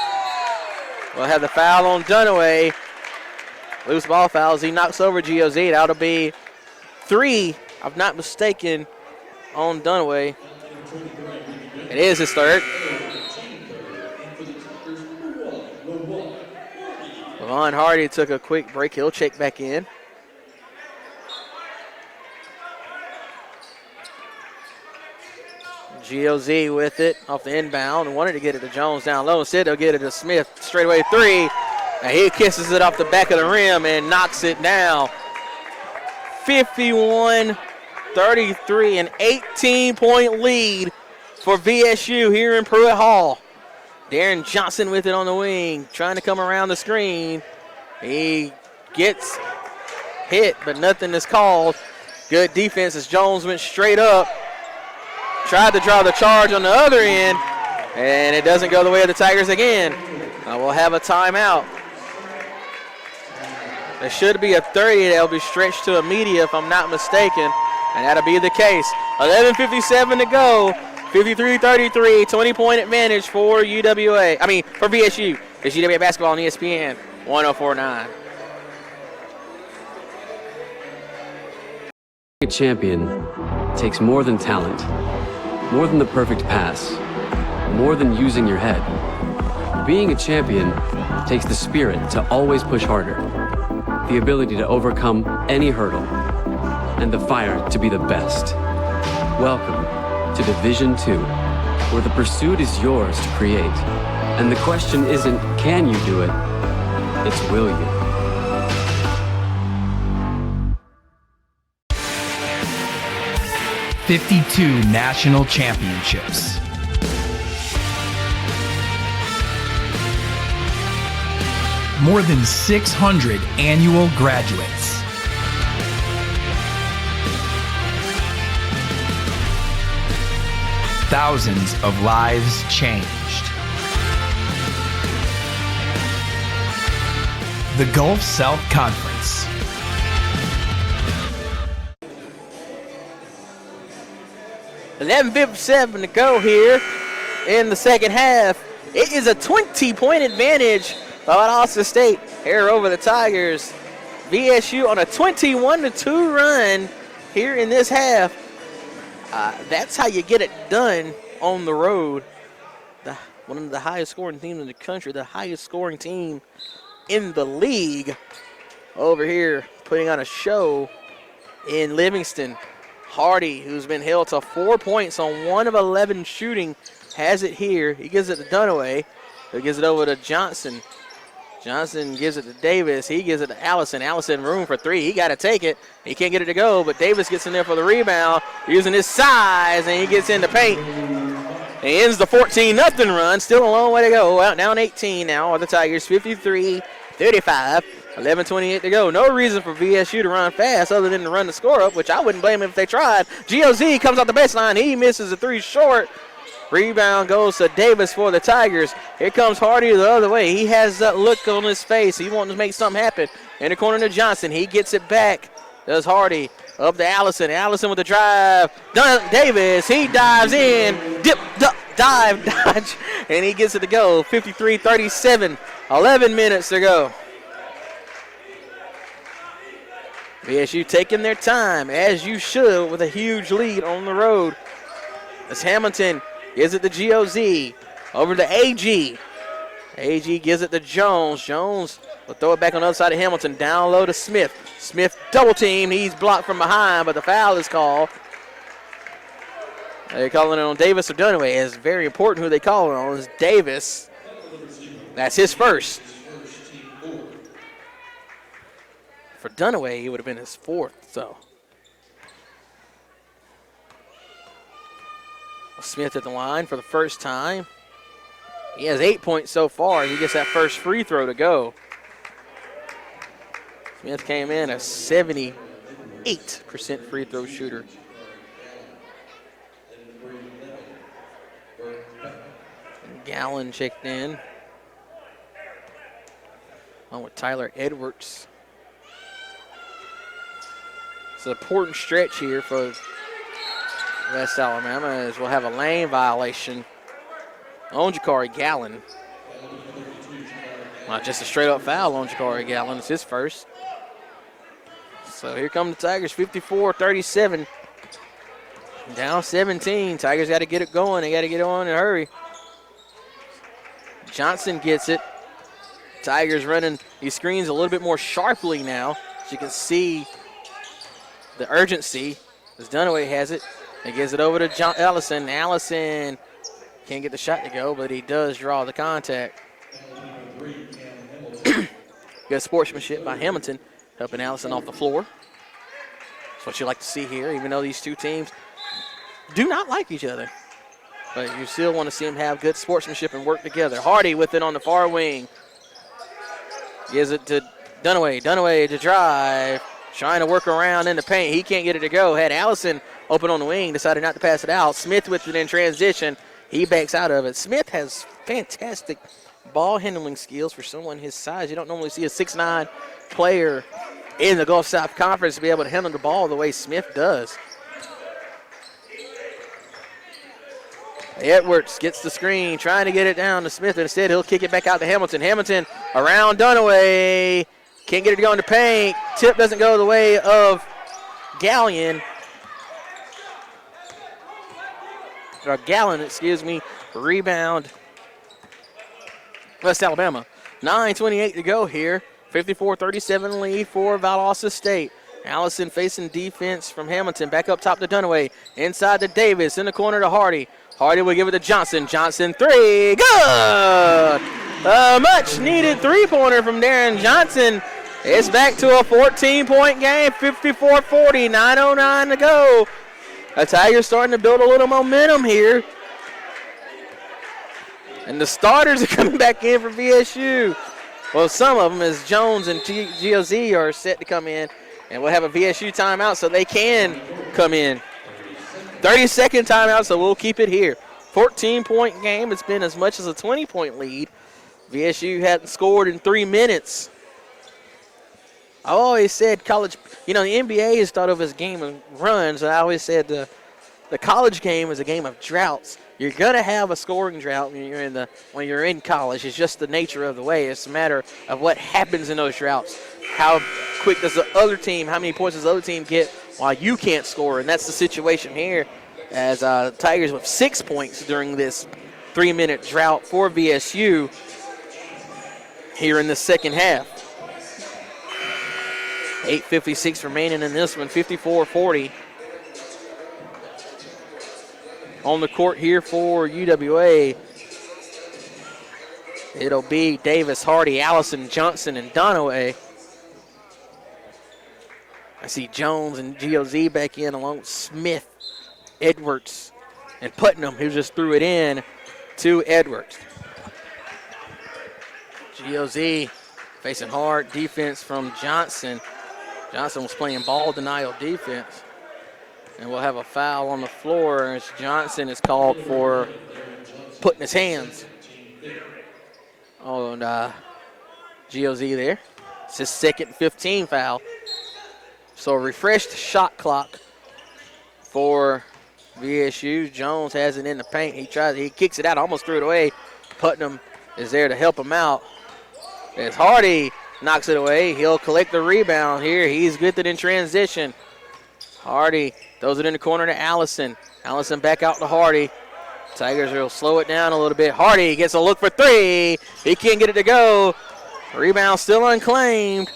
we'll have the foul on Dunaway. Loose ball fouls. He knocks over GOZ. That'll be 3, if I'm not mistaken, on Dunaway. It is his third. Levon Hardy took a quick break. He'll check back in. GOZ with it off the inbound and wanted to get it to Jones down low. Instead, they'll get it to Smith. Straightaway three. And he kisses it off the back of the rim and knocks it down. 51-33, an 18-point lead for VSU here in Pruitt Hall. Darren Johnson with it on the wing, trying to come around the screen. He gets hit, but nothing is called. Good defense as Jones went straight up. Tried to draw the charge on the other end, and it doesn't go the way of the Tigers again. We'll have a timeout. There should be a 30 that'll be stretched to a media if I'm not mistaken, and that'll be the case. 11:57 to go. 53-33, 20-point advantage for for VSU. It's UWA basketball on ESPN 104.9. A champion takes more than talent, more than the perfect pass, more than using your head. Being a champion takes the spirit to always push harder, the ability to overcome any hurdle, and the fire to be the best. Welcome to Division II, where the pursuit is yours to create. And the question isn't, can you do it? It's, will you? "52 national championships. More than 600 annual graduates. Thousands of lives changed. The Gulf South Conference. .11:57 to go here in the second half. It is a 20-point advantage by Valdosta State here over the Tigers. VSU on a 21-2 run here in this half. That's how you get it done on the road. One of the highest scoring teams in the country, the highest scoring team in the league over here putting on a show in Livingston. Hardy, who's been held to 4 points on 1 of 11 shooting, has it here. He gives it to Dunaway, who gives it over to Johnson. Johnson gives it to Davis. He gives it to Allison. Allison room for 3. He got to take it. He can't get it to go, but Davis gets in there for the rebound using his size, and he gets in the paint. He ends the 14-0 run. Still a long way to go. Out down 18 now are the Tigers, 53-35. 11:28 to go. No reason for VSU to run fast other than to run the score up, which I wouldn't blame him if they tried. GOZ comes off the baseline. He misses a 3 short. Rebound goes to Davis for the Tigers. Here comes Hardy the other way. He has that look on his face. He wants to make something happen. In the corner to Johnson. He gets it back. Does Hardy. Up to Allison. Allison with the drive. Davis. He dives in. Dip, duck, dive, dodge. And he gets it to go. 53-37. 11 minutes to go. VSU taking their time, as you should, with a huge lead on the road. As Hamilton gives it to GOZ. Over to AG. AG gives it to Jones. Jones will throw it back on the other side of Hamilton. Down low to Smith. Smith double teamed. He's blocked from behind, but the foul is called. They're calling it on Davis or Dunaway. It's very important who they call it on. It's Davis. That's his first. For Dunaway, it would have been his 4th, so. Smith at the line for the first time. He has 8 points so far. He gets that first free throw to go. Smith came in a 78% free throw shooter. Gallen checked in. Along with Tyler Edwards. It's an important stretch here for West Alabama, as we'll have a lane violation on Jakari Gallen. Not just a straight-up foul on Jakari Gallen. It's his first. So here come the Tigers, 54-37. Down 17. Tigers got to get it going. They got to get on in a hurry. Johnson gets it. Tigers running these screens a little bit more sharply now. As you can see the urgency as Dunaway has it. He gives it over to Allison. Allison can't get the shot to go, but he does draw the contact. Good sportsmanship by Hamilton, helping Allison off the floor. That's what you like to see here, even though these two teams do not like each other. But you still want to see them have good sportsmanship and work together. Hardy with it on the far wing. Gives it to Dunaway. Dunaway to drive. Trying to work around in the paint. He can't get it to go. Had Allison open on the wing. Decided not to pass it out. Smith with it in transition. He backs out of it. Smith has fantastic ball handling skills for someone his size. You don't normally see a 6'9" player in the Gulf South Conference to be able to handle the ball the way Smith does. Edwards gets the screen, trying to get it down to Smith. Instead, he'll kick it back out to Hamilton. Hamilton around Dunaway. Can't get it to go in the paint. Tip doesn't go the way of Gallen. Rebound. West Alabama. 9:28 to go here. 54-37 lead for Valdosta State. Allison facing defense from Hamilton. Back up top to Dunaway. Inside to Davis. In the corner to Hardy. Hardy will give it to Johnson. Johnson three. Good! A much-needed three-pointer from Darren Johnson. It's back to a 14-point game. 54-40. 9:09 to go. The Tigers starting to build a little momentum here. And the starters are coming back in for VSU. Well, some of them, as Jones and GOZ, are set to come in. And we'll have a VSU timeout so they can come in. 30-second timeout, so we'll keep it here. 14-point game. It's been as much as a 20-point lead. VSU hadn't scored in 3 minutes. I always said college, the NBA is thought of as a game of runs. I always said the college game is a game of droughts. You're going to have a scoring drought when you're in college. It's just the nature of the way. It's a matter of what happens in those droughts. How quick does the other team, how many points does the other team get while you can't score? And that's the situation here as Tigers with 6 points during this 3-minute drought for VSU here in the second half. 8:56 remaining in this one, 54-40. On the court here for UWA, it'll be Davis, Hardy, Allison, Johnson, and Dunaway. I see Jones and GOZ back in along with Smith, Edwards, and Putnam, who just threw it in to Edwards. GOZ facing hard defense from Johnson. Johnson was playing ball denial defense. And we'll have a foul on the floor as Johnson is called for putting his hands on GOZ there. It's his second 15 foul. So a refreshed shot clock for VSU. Jones has it in the paint. He kicks it out, almost threw it away. Putnam is there to help him out. As Hardy knocks it away, he'll collect the rebound here. He's good in transition. Hardy throws it in the corner to Allison. Allison back out to Hardy. Tigers will slow it down a little bit. Hardy gets a look for three. He can't get it to go. Rebound still unclaimed.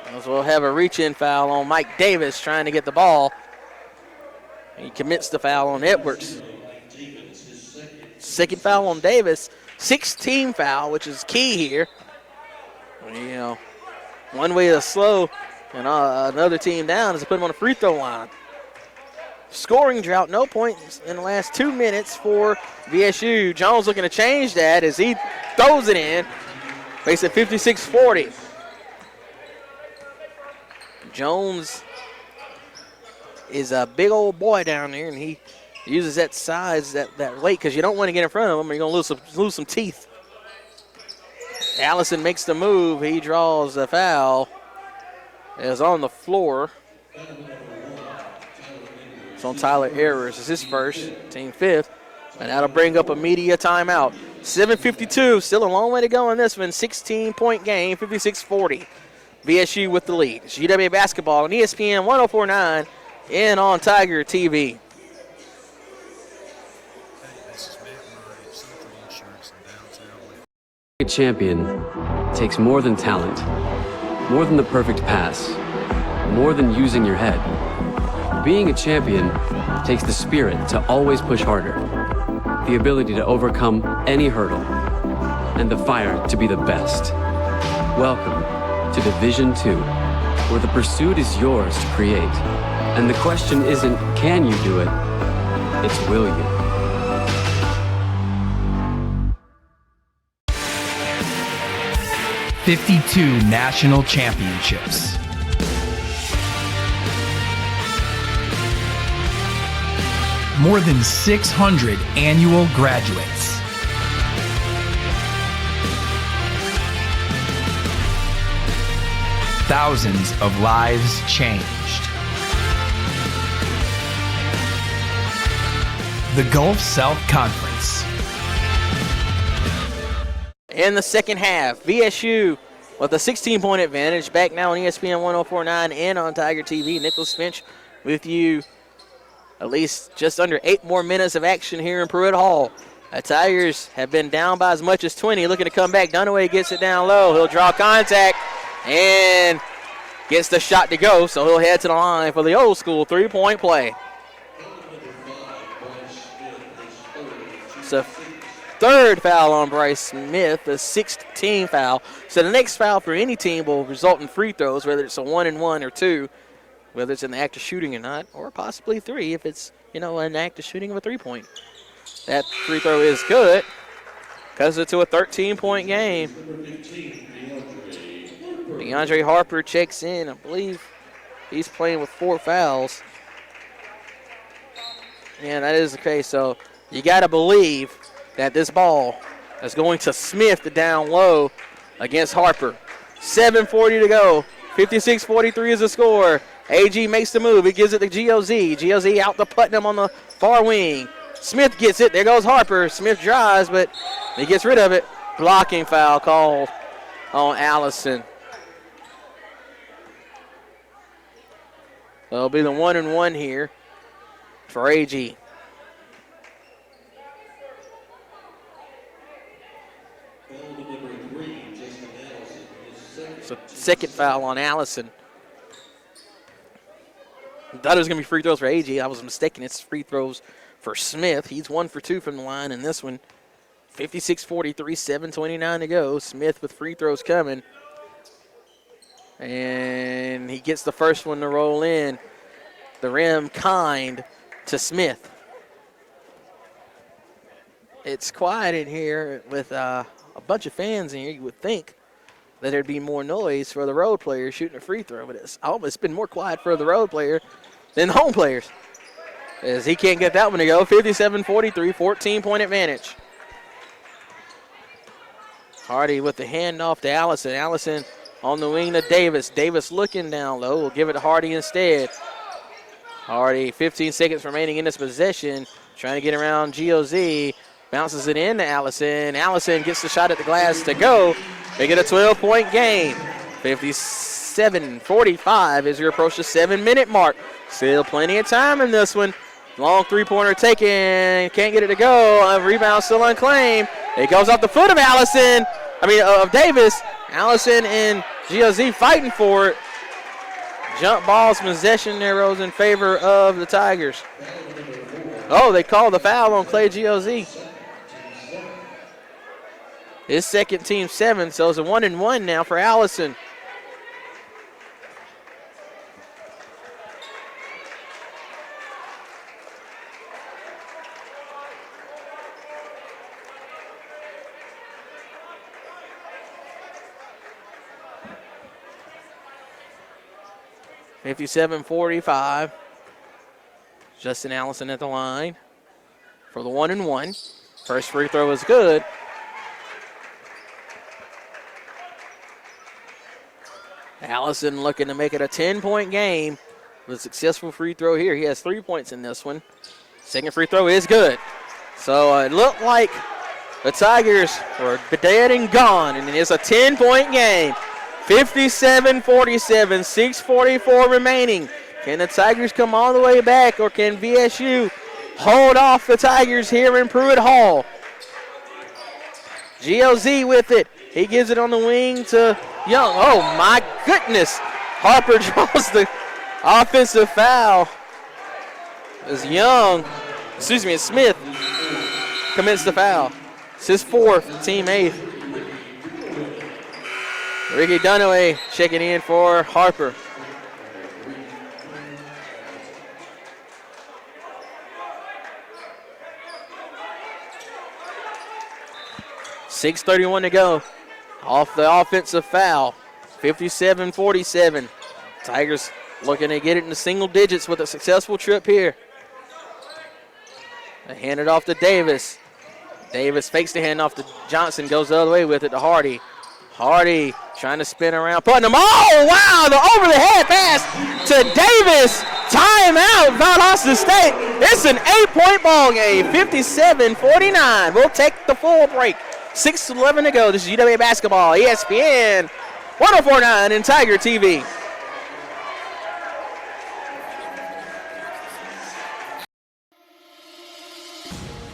As we'll have a reach-in foul on Mike Davis trying to get the ball. He commits the foul on Edwards. Second foul on Davis. 16 foul, which is key here. One way to slow another team down is to put them on the free throw line. Scoring drought, no points in the last 2 minutes for VSU. Jones looking to change that as he throws it in. Makes it 56-40. Jones is a big old boy down there, and he uses that size, that weight, because you don't want to get in front of him or you're going to lose some teeth. Allison makes the move. He draws the foul. It's on the floor. It's on Tyler Ayers. It's his first, team fifth. And that'll bring up a media timeout. 7:52, still a long way to go in this one. 16-point game, 56-40. VSU with the lead. It's UWA basketball on ESPN 104.9 and on Tiger TV. A champion takes more than talent, more than the perfect pass, more than using your head. Being a champion takes the spirit to always push harder, the ability to overcome any hurdle, and the fire to be the best. Welcome to Division II, where the pursuit is yours to create. And the question isn't, can you do it? It's, will you? '52 national championships. More than 600 annual graduates. Thousands of lives changed. The Gulf South Conference. In the second half, VSU with a 16-point advantage. Back now on ESPN 104.9 and on Tiger TV. Nicholas Finch with you. At least just under 8 more minutes of action here in Pruitt Hall. The Tigers have been down by as much as 20. Looking to come back. Dunaway gets it down low. He'll draw contact. And gets the shot to go, so he'll head to the line for the old school three-point play. It's a third foul on Bryce Smith, the 6th team foul. So the next foul for any team will result in free throws, whether it's a 1-and-1 or 2, whether it's an act of shooting or not, or possibly 3 if it's, an act of shooting of a three-point. That free throw is good because it's to a 13-point game. DeAndre Harper checks in. I believe he's playing with 4 fouls. Yeah, that is the case. So you got to believe that this ball is going to Smith down low against Harper. 7:40 to go. 56-43 is the score. AG makes the move. He gives it to GOZ. GOZ out to Putnam on the far wing. Smith gets it. There goes Harper. Smith drives, but he gets rid of it. Blocking foul called on Allison. So it'll be the 1-and-1 here for AG. So second foul on Allison. I thought it was going to be free throws for AG. I was mistaken. It's free throws for Smith. He's 1 for 2 from the line in this one. 56-43, 7:29 to go. Smith with free throws coming. And he gets the first one to roll in. The rim kind to Smith. It's quiet in here with a bunch of fans in here. You would think that there'd be more noise for the road player shooting a free throw, but it's almost been more quiet for the road player than the home players, as he can't get that one to go. 57-43, 14-point advantage. Hardy with the handoff to Allison. Allison on the wing to Davis. Davis looking down low. We'll give it to Hardy instead. Hardy, 15 seconds remaining in this possession, trying to get around GOZ. Bounces it in to Allison. Allison gets the shot at the glass to go. They get a 12-point game. 57-45 as we approach the 7-minute mark. Still plenty of time in this one. Long three-pointer taken. Can't get it to go. A rebound still unclaimed. It goes off the foot of of Davis. Allison and GOZ fighting for it. Jump ball's possession arrows in favor of the Tigers. Oh, they called the foul on Clay GOZ. His second team 7, so it's a 1-and-1 now for Allison. (57-45). Justin Allison at the line for the 1-and-1. First free throw is good. Allison looking to make it a 10-point game with a successful free throw here. He has 3 points in this one. Second free throw is good. So it looked like the Tigers were dead and gone, and it's a 10-point game. 57-47, 6:44 remaining. Can the Tigers come all the way back, or can VSU hold off the Tigers here in Pruitt Hall? GOZ with it. He gives it on the wing to Young. Oh, my goodness. Harper draws the offensive foul as Smith commits the foul. It's his 4th, team 8th. Ricky Dunaway checking in for Harper. .6:31 to go. Off the offensive foul. 57-47. Tigers looking to get it in the single digits with a successful trip here. They hand it off to Davis. Davis fakes the handoff to Johnson, goes the other way with it to Hardy. Hardy trying to spin around, putting them. Oh, wow, the over-the-head pass to Davis. Timeout, Valdosta State. It's an 8-point ball game, 57-49. We'll take the full break. 6:11 to go. This is UWA basketball, ESPN 104.9 and Tiger TV.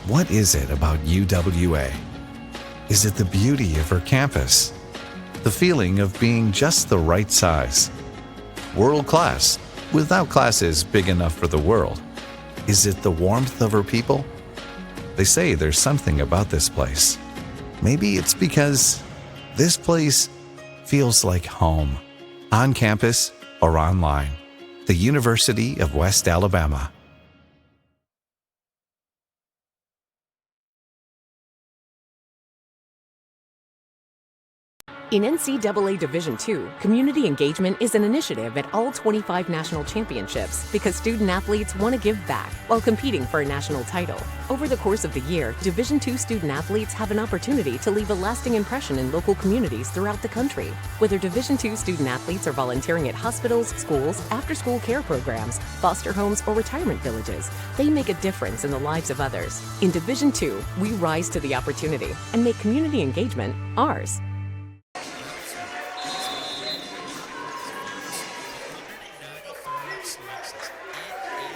What is it about UWA? Is it the beauty of her campus? The feeling of being just the right size? World class, without classes big enough for the world. Is it the warmth of her people? They say there's something about this place. Maybe it's because this place feels like home, on campus or online. The University of West Alabama. In NCAA Division II, community engagement is an initiative at all 25 national championships because student-athletes want to give back while competing for a national title. Over the course of the year, Division II student-athletes have an opportunity to leave a lasting impression in local communities throughout the country. Whether Division II student-athletes are volunteering at hospitals, schools, after-school care programs, foster homes, or retirement villages, they make a difference in the lives of others. In Division II, we rise to the opportunity and make community engagement ours.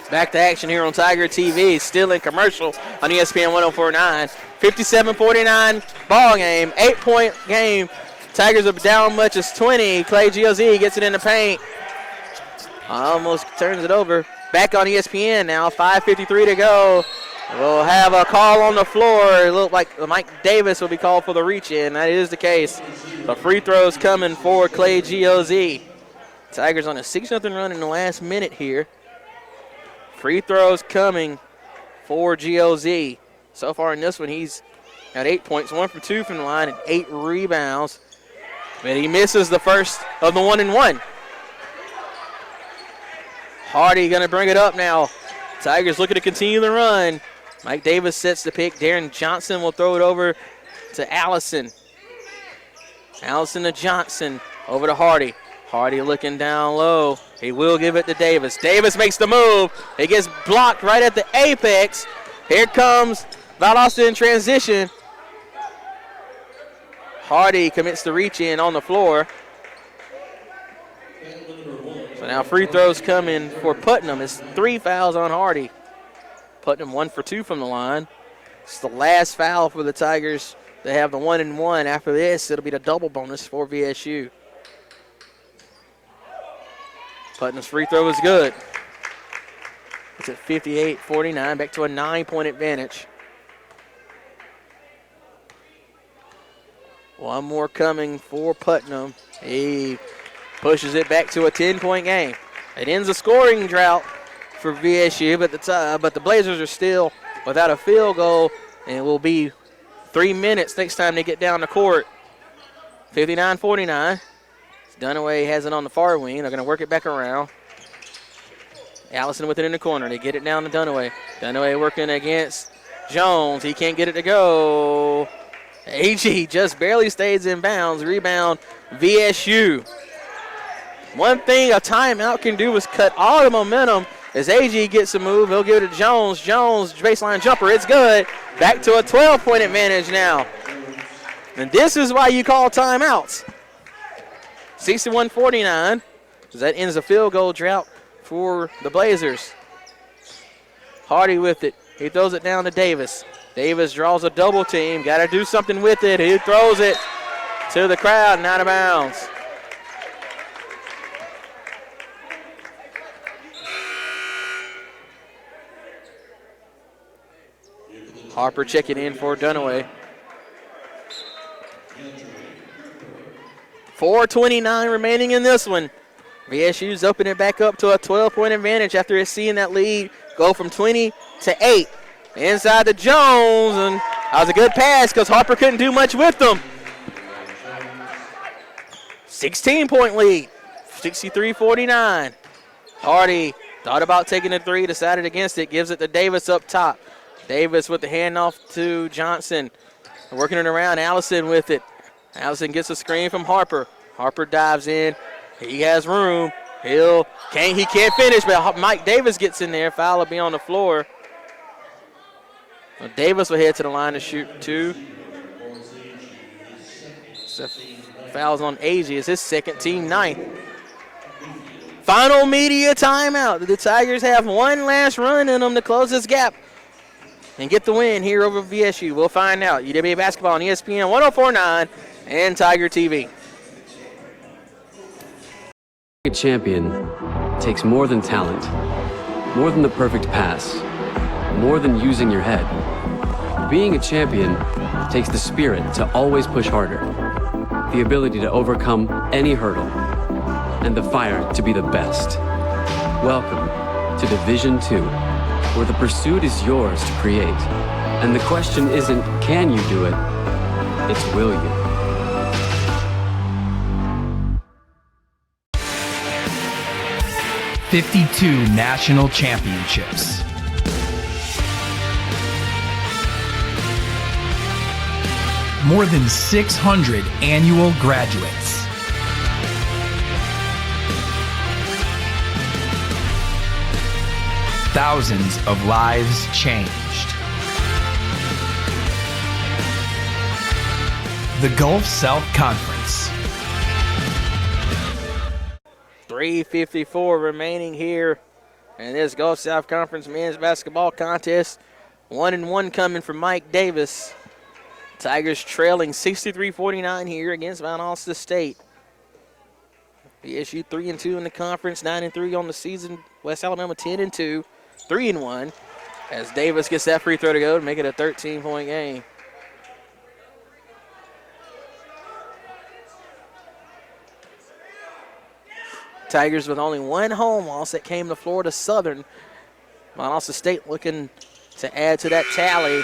Back to action here on Tiger TV, still in commercial on ESPN 104.9. 57-49 ball game, 8-point game. Tigers are down much as 20. Clay GOZ gets it in the paint. Almost turns it over. Back on ESPN now, 5:53 to go. We'll have a call on the floor. It looked like Mike Davis will be called for the reach-in. That is the case. The free throw's coming for Clay GOZ. Tigers on a 6-0 run in the last minute here. Free throws coming for GOZ. So far in this one, he's got 8 points, 1 for 2 from the line, and 8 rebounds. But he misses the first of the 1-and-1. Hardy going to bring it up now. Tigers looking to continue the run. Mike Davis sets the pick. Darren Johnson will throw it over to Allison. Allison to Johnson, over to Hardy. Hardy looking down low. He will give it to Davis. Davis makes the move. It gets blocked right at the apex. Here comes Valdosta in transition. Hardy commits the reach in on the floor. So now free throws coming for Putnam. It's 3 fouls on Hardy. Putnam 1 for 2 from the line. It's the last foul for the Tigers. They have the 1-and-1. After this, it'll be the double bonus for VSU. Putnam's free throw is good. It's at 58-49, back to a 9-point advantage. One more coming for Putnam. He pushes it back to a 10-point game. It ends a scoring drought for VSU, but the Blazers are still without a field goal, and it will be 3 minutes next time they get down the court. 59-49. Dunaway has it on the far wing. They're going to work it back around. Allison with it in the corner. They get it down to Dunaway. Dunaway working against Jones. He can't get it to go. AG just barely stays in bounds. Rebound VSU. One thing a timeout can do is cut all the momentum. As AG gets a move, he'll give it to Jones. Jones, baseline jumper. It's good. Back to a 12-point advantage now. And this is why you call timeouts. 61-49. That ends the field goal drought for the Blazers. Hardy with it. He throws it down to Davis. Davis draws a double team. Got to do something with it. He throws it to the crowd and out of bounds. Harper checking in for Dunaway. 4:29 remaining in this one. VSU's opening it back up to a 12-point advantage after it's seeing that lead go from 20 to 8. Inside to Jones, and that was a good pass because Harper couldn't do much with them. 16-point lead, 63-49. Hardy thought about taking a three, decided against it, gives it to Davis up top. Davis with the handoff to Johnson. Working it around, Allison with it. Allison gets a screen from Harper. Harper dives in. He has room. He can't finish, but Mike Davis gets in there. Foul will be on the floor. Well, Davis will head to the line to shoot two. So fouls on AG. It's his second, team ninth. Final media timeout. The Tigers have one last run in them to close this gap and get the win here over VSU. We'll find out. UWA basketball on ESPN 104.9 and Tiger TV. A champion takes more than talent, more than the perfect pass, more than using your head. Being a champion takes the spirit to always push harder, the ability to overcome any hurdle, and the fire to be the best. Welcome to Division 2, where the pursuit is yours to create. And the question isn't, can you do it? It's, will you? "52 national championships. More than 600 annual graduates. Thousands of lives changed. The Gulf South Conference. 3:54 remaining here in this Gulf South Conference men's basketball contest. 1-1 coming from Mike Davis. Tigers trailing 63-49 here against Valdosta State. VSU 3-2 in the conference, 9-3 on the season. West Alabama 10-2, 3-1. As Davis gets that free throw to go to make it a 13-point game. Tigers with only one home loss that came to Florida Southern. Valdosta State looking to add to that tally.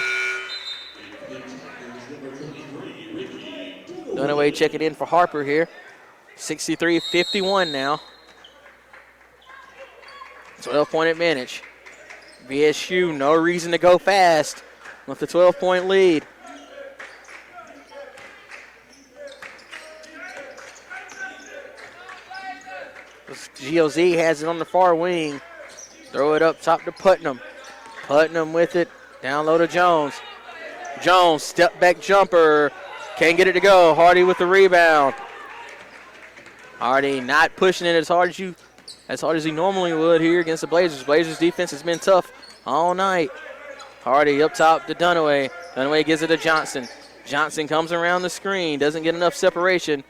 Dunaway checking in for Harper here. 63-51 now. 12-point advantage. VSU, no reason to go fast with the 12-point lead. GOZ has it on the far wing. Throw it up top to Putnam. Putnam with it. Down low to Jones. Jones, step back jumper. Can't get it to go. Hardy with the rebound. Hardy not pushing it as hard as he normally would here against the Blazers. Blazers defense has been tough all night. Hardy up top to Dunaway. Dunaway gives it to Johnson. Johnson comes around the screen. Doesn't get enough separation.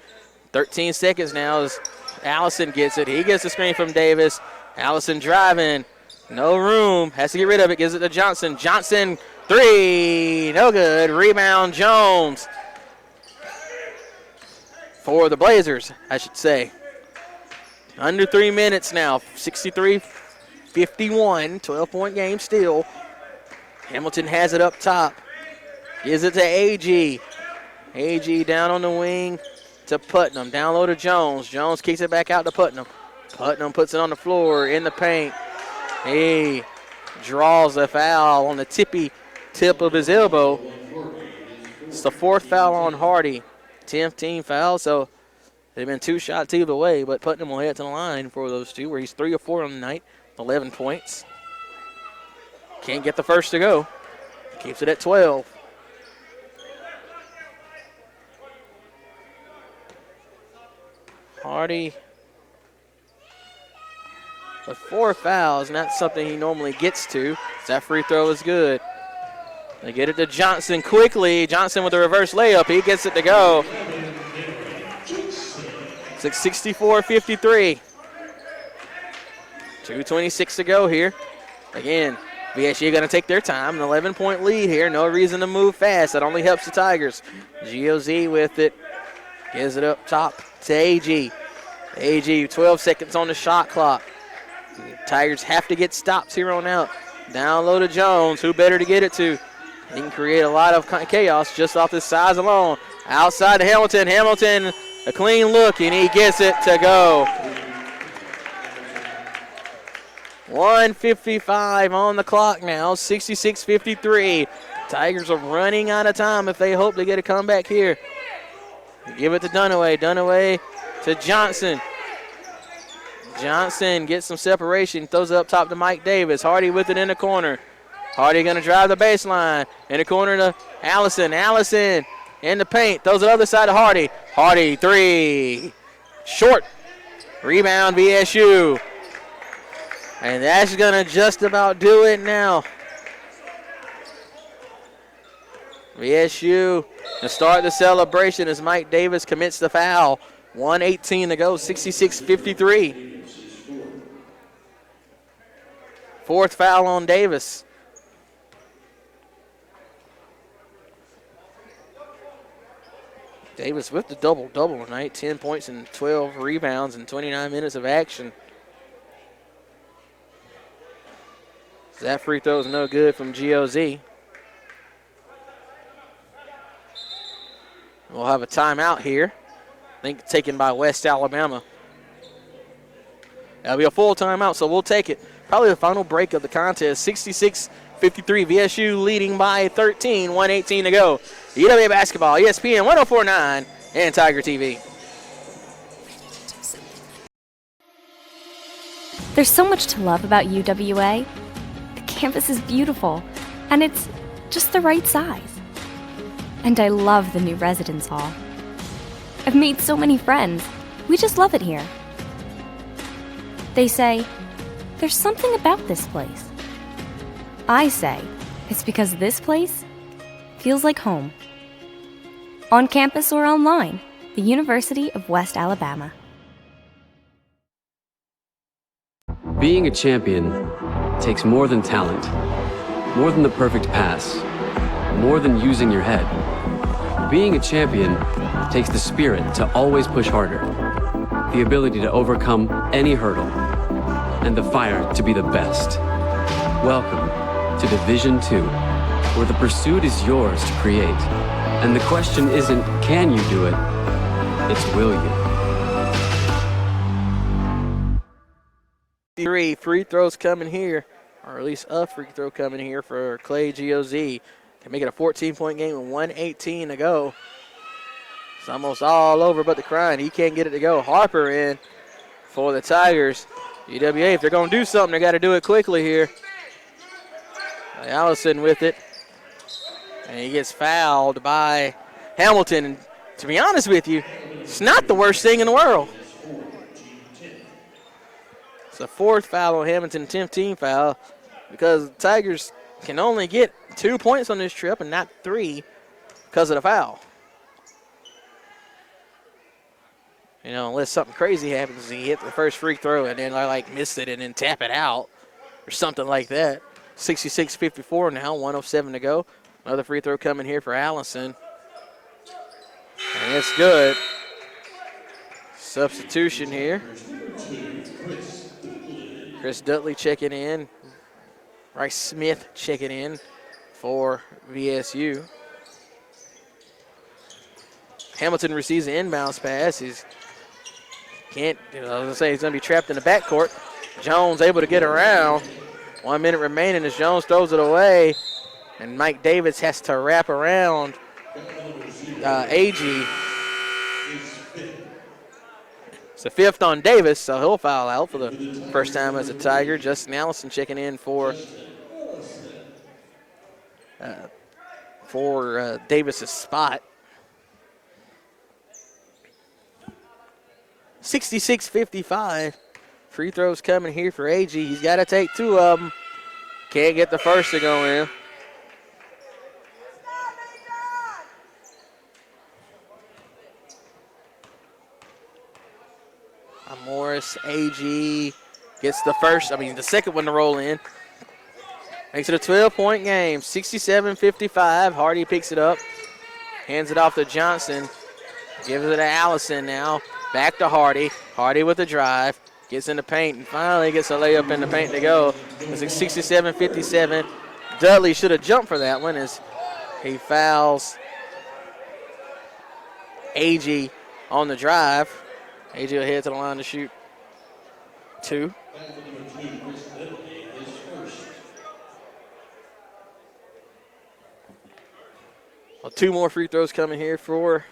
13 seconds now as Allison gets it. He gets the screen from Davis. Allison driving. No room. Has to get rid of it. Gives it to Johnson. Johnson, three. No good. Rebound, Jones. For the Blazers, I should say. Under 3 minutes now. 63-51. 12-point game still. Hamilton has it up top. Gives it to AG. AG down on the wing to Putnam. Down low to Jones. Jones kicks it back out to Putnam. Putnam puts it on the floor in the paint. He draws a foul on the tippy tip of his elbow. It's the fourth foul on Hardy. 10th team foul, so they've been 2 shots either way, but Putnam will head to the line for those two, where he's 3 of 4 on the night, 11 points. Can't get the first to go. Keeps it at 12. Hardy with 4 fouls, not something he normally gets to. That free throw is good. They get it to Johnson quickly. Johnson with a reverse layup. He gets it to go. It's like 64-53. 2:26 to go here. Again, VSU going to take their time. An 11-point lead here. No reason to move fast. That only helps the Tigers. GOZ with it. Gives it up top to AG. AG, 12 seconds on the shot clock. Tigers have to get stops here on out. Down low to Jones. Who better to get it to? He can create a lot of chaos just off his size alone. Outside to Hamilton. Hamilton, a clean look, and he gets it to go. 1:55 on the clock now, 66-53. Tigers are running out of time if they hope to get a comeback here. Give it to Dunaway. Dunaway to Johnson. Johnson gets some separation, throws it up top to Mike Davis. Hardy with it in the corner. Hardy going to drive the baseline. In the corner to Allison. Allison in the paint. Throws it other side to Hardy. Hardy, three. Short. Rebound, VSU. And that's going to just about do it now. VSU to start the celebration as Mike Davis commits the foul. 1:18 to go, 66-53. Fourth foul on Davis. Davis with the double-double tonight, 10 points and 12 rebounds in 29 minutes of action. That free throw is no good from GOZ. We'll have a timeout here. I think taken by West Alabama. That'll be a full timeout, so we'll take it. Probably the final break of the contest. 66-53, VSU leading by 13, 1:18 to go. UWA basketball, ESPN 104.9 and Tiger TV. There's so much to love about UWA. The campus is beautiful, and it's just the right size. And I love the new residence hall. I've made so many friends. We just love it here. They say, there's something about this place. I say, it's because this place feels like home. On campus or online, the University of West Alabama. Being a champion takes more than talent, more than the perfect pass, more than using your head. Being a champion takes the spirit to always push harder, the ability to overcome any hurdle, and the fire to be the best. Welcome to Division II, where the pursuit is yours to create. And the question isn't, can you do it? It's, will you? 3 free throws coming here, or at least a free throw coming here for Clay GOZ. Can make it a 14-point game with 1:18 to go. It's almost all over but the crying. He can't get it to go. Harper in for the Tigers. UWA, if they're going to do something, they got to do it quickly here. Allison with it. And he gets fouled by Hamilton. And to be honest with you, it's not the worst thing in the world. It's a fourth foul on Hamilton, 10th team foul, because the Tigers can only get 2 points on this trip and not 3 because of the foul. You know, unless something crazy happens, he hit the first free throw and then like missed it and then tap it out or something like that. 66-54 now, 1:07 to go. Another free throw coming here for Allison. And it's good. Substitution here. Chris Dudley checking in. Rice Smith checking in for VSU. Hamilton receives an inbounds pass. He's can't, I was going to say he's going to be trapped in the backcourt. Jones able to get around. 1 minute remaining as Jones throws it away. And Mike Davis has to wrap around AG. It's a fifth on Davis, so he'll foul out for the first time as a Tiger. Justin Allison checking in for Davis's spot. 66-55. Free throws coming here for AG. He's got to take 2 of them. Can't get the first to go in. Morris, AG gets the second one to roll in. Makes it a 12-point game, 67-55. Hardy picks it up, hands it off to Johnson, gives it to Allison now. Back to Hardy. Hardy with the drive, gets in the paint, and finally gets a layup in the paint to go. It's 67-57. Dudley should have jumped for that one as he fouls AG on the drive. AG will head to the line to shoot 2. Well, 2 more free throws coming here for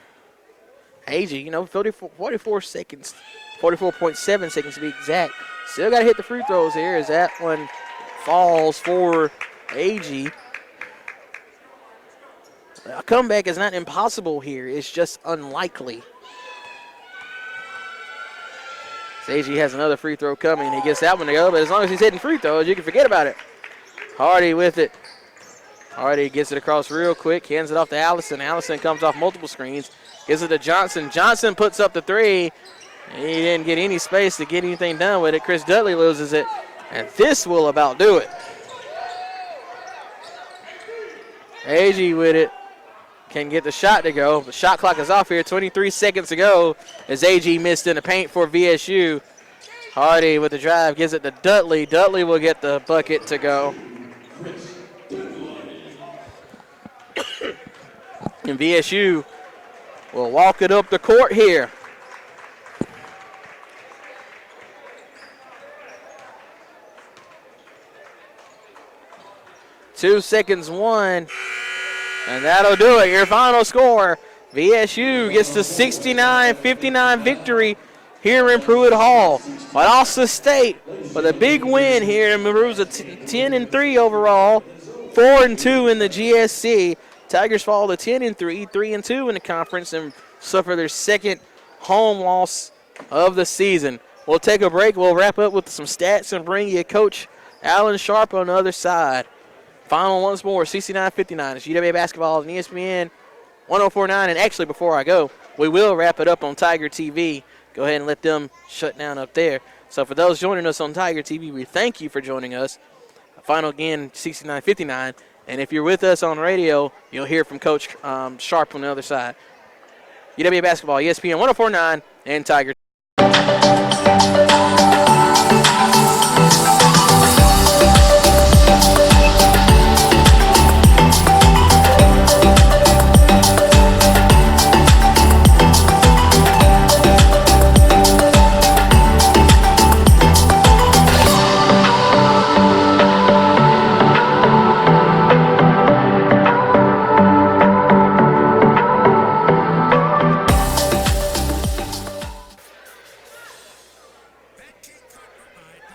AG. You know, 44 seconds, 44.7 seconds to be exact. Still got to hit the free throws here as that one falls for AG. A comeback is not impossible here. It's just unlikely. AG has another free throw coming. He gets that one to go, but as long as he's hitting free throws, you can forget about it. Hardy with it. Hardy gets it across real quick, hands it off to Allison. Allison comes off multiple screens, Gives it to Johnson. Johnson puts up the three. He didn't get any space to get anything done with it. Chris Dudley loses it, and this will about do it. AG with it. Can get the shot to go. The shot clock is off here. 23 seconds to go as AG missed in the paint for VSU. Hardy with the drive gives it to Dudley. Dudley will get the bucket to go. And VSU will walk it up the court here. Two seconds, one. And that'll do it. Your final score, VSU gets the 69-59 victory here in Pruitt Hall. Valdosta State with a big win here in Maroons, 10-3 overall, 4-2 in the GSC. Tigers fall to 10-3, 3-2 in the conference, and suffer their second home loss of the season. We'll take a break. We'll wrap up with some stats and bring you Coach Alan Sharp on the other side. Final once more, 69-59. It's UWA basketball on ESPN 104.9. And actually, before I go, we will wrap it up on Tiger TV. Go ahead and let them shut down up there. So for those joining us on Tiger TV, we thank you for joining us. Final again, 69-59. And if you're with us on radio, you'll hear from Coach Sharp on the other side. UWA basketball, ESPN 104.9 and Tiger.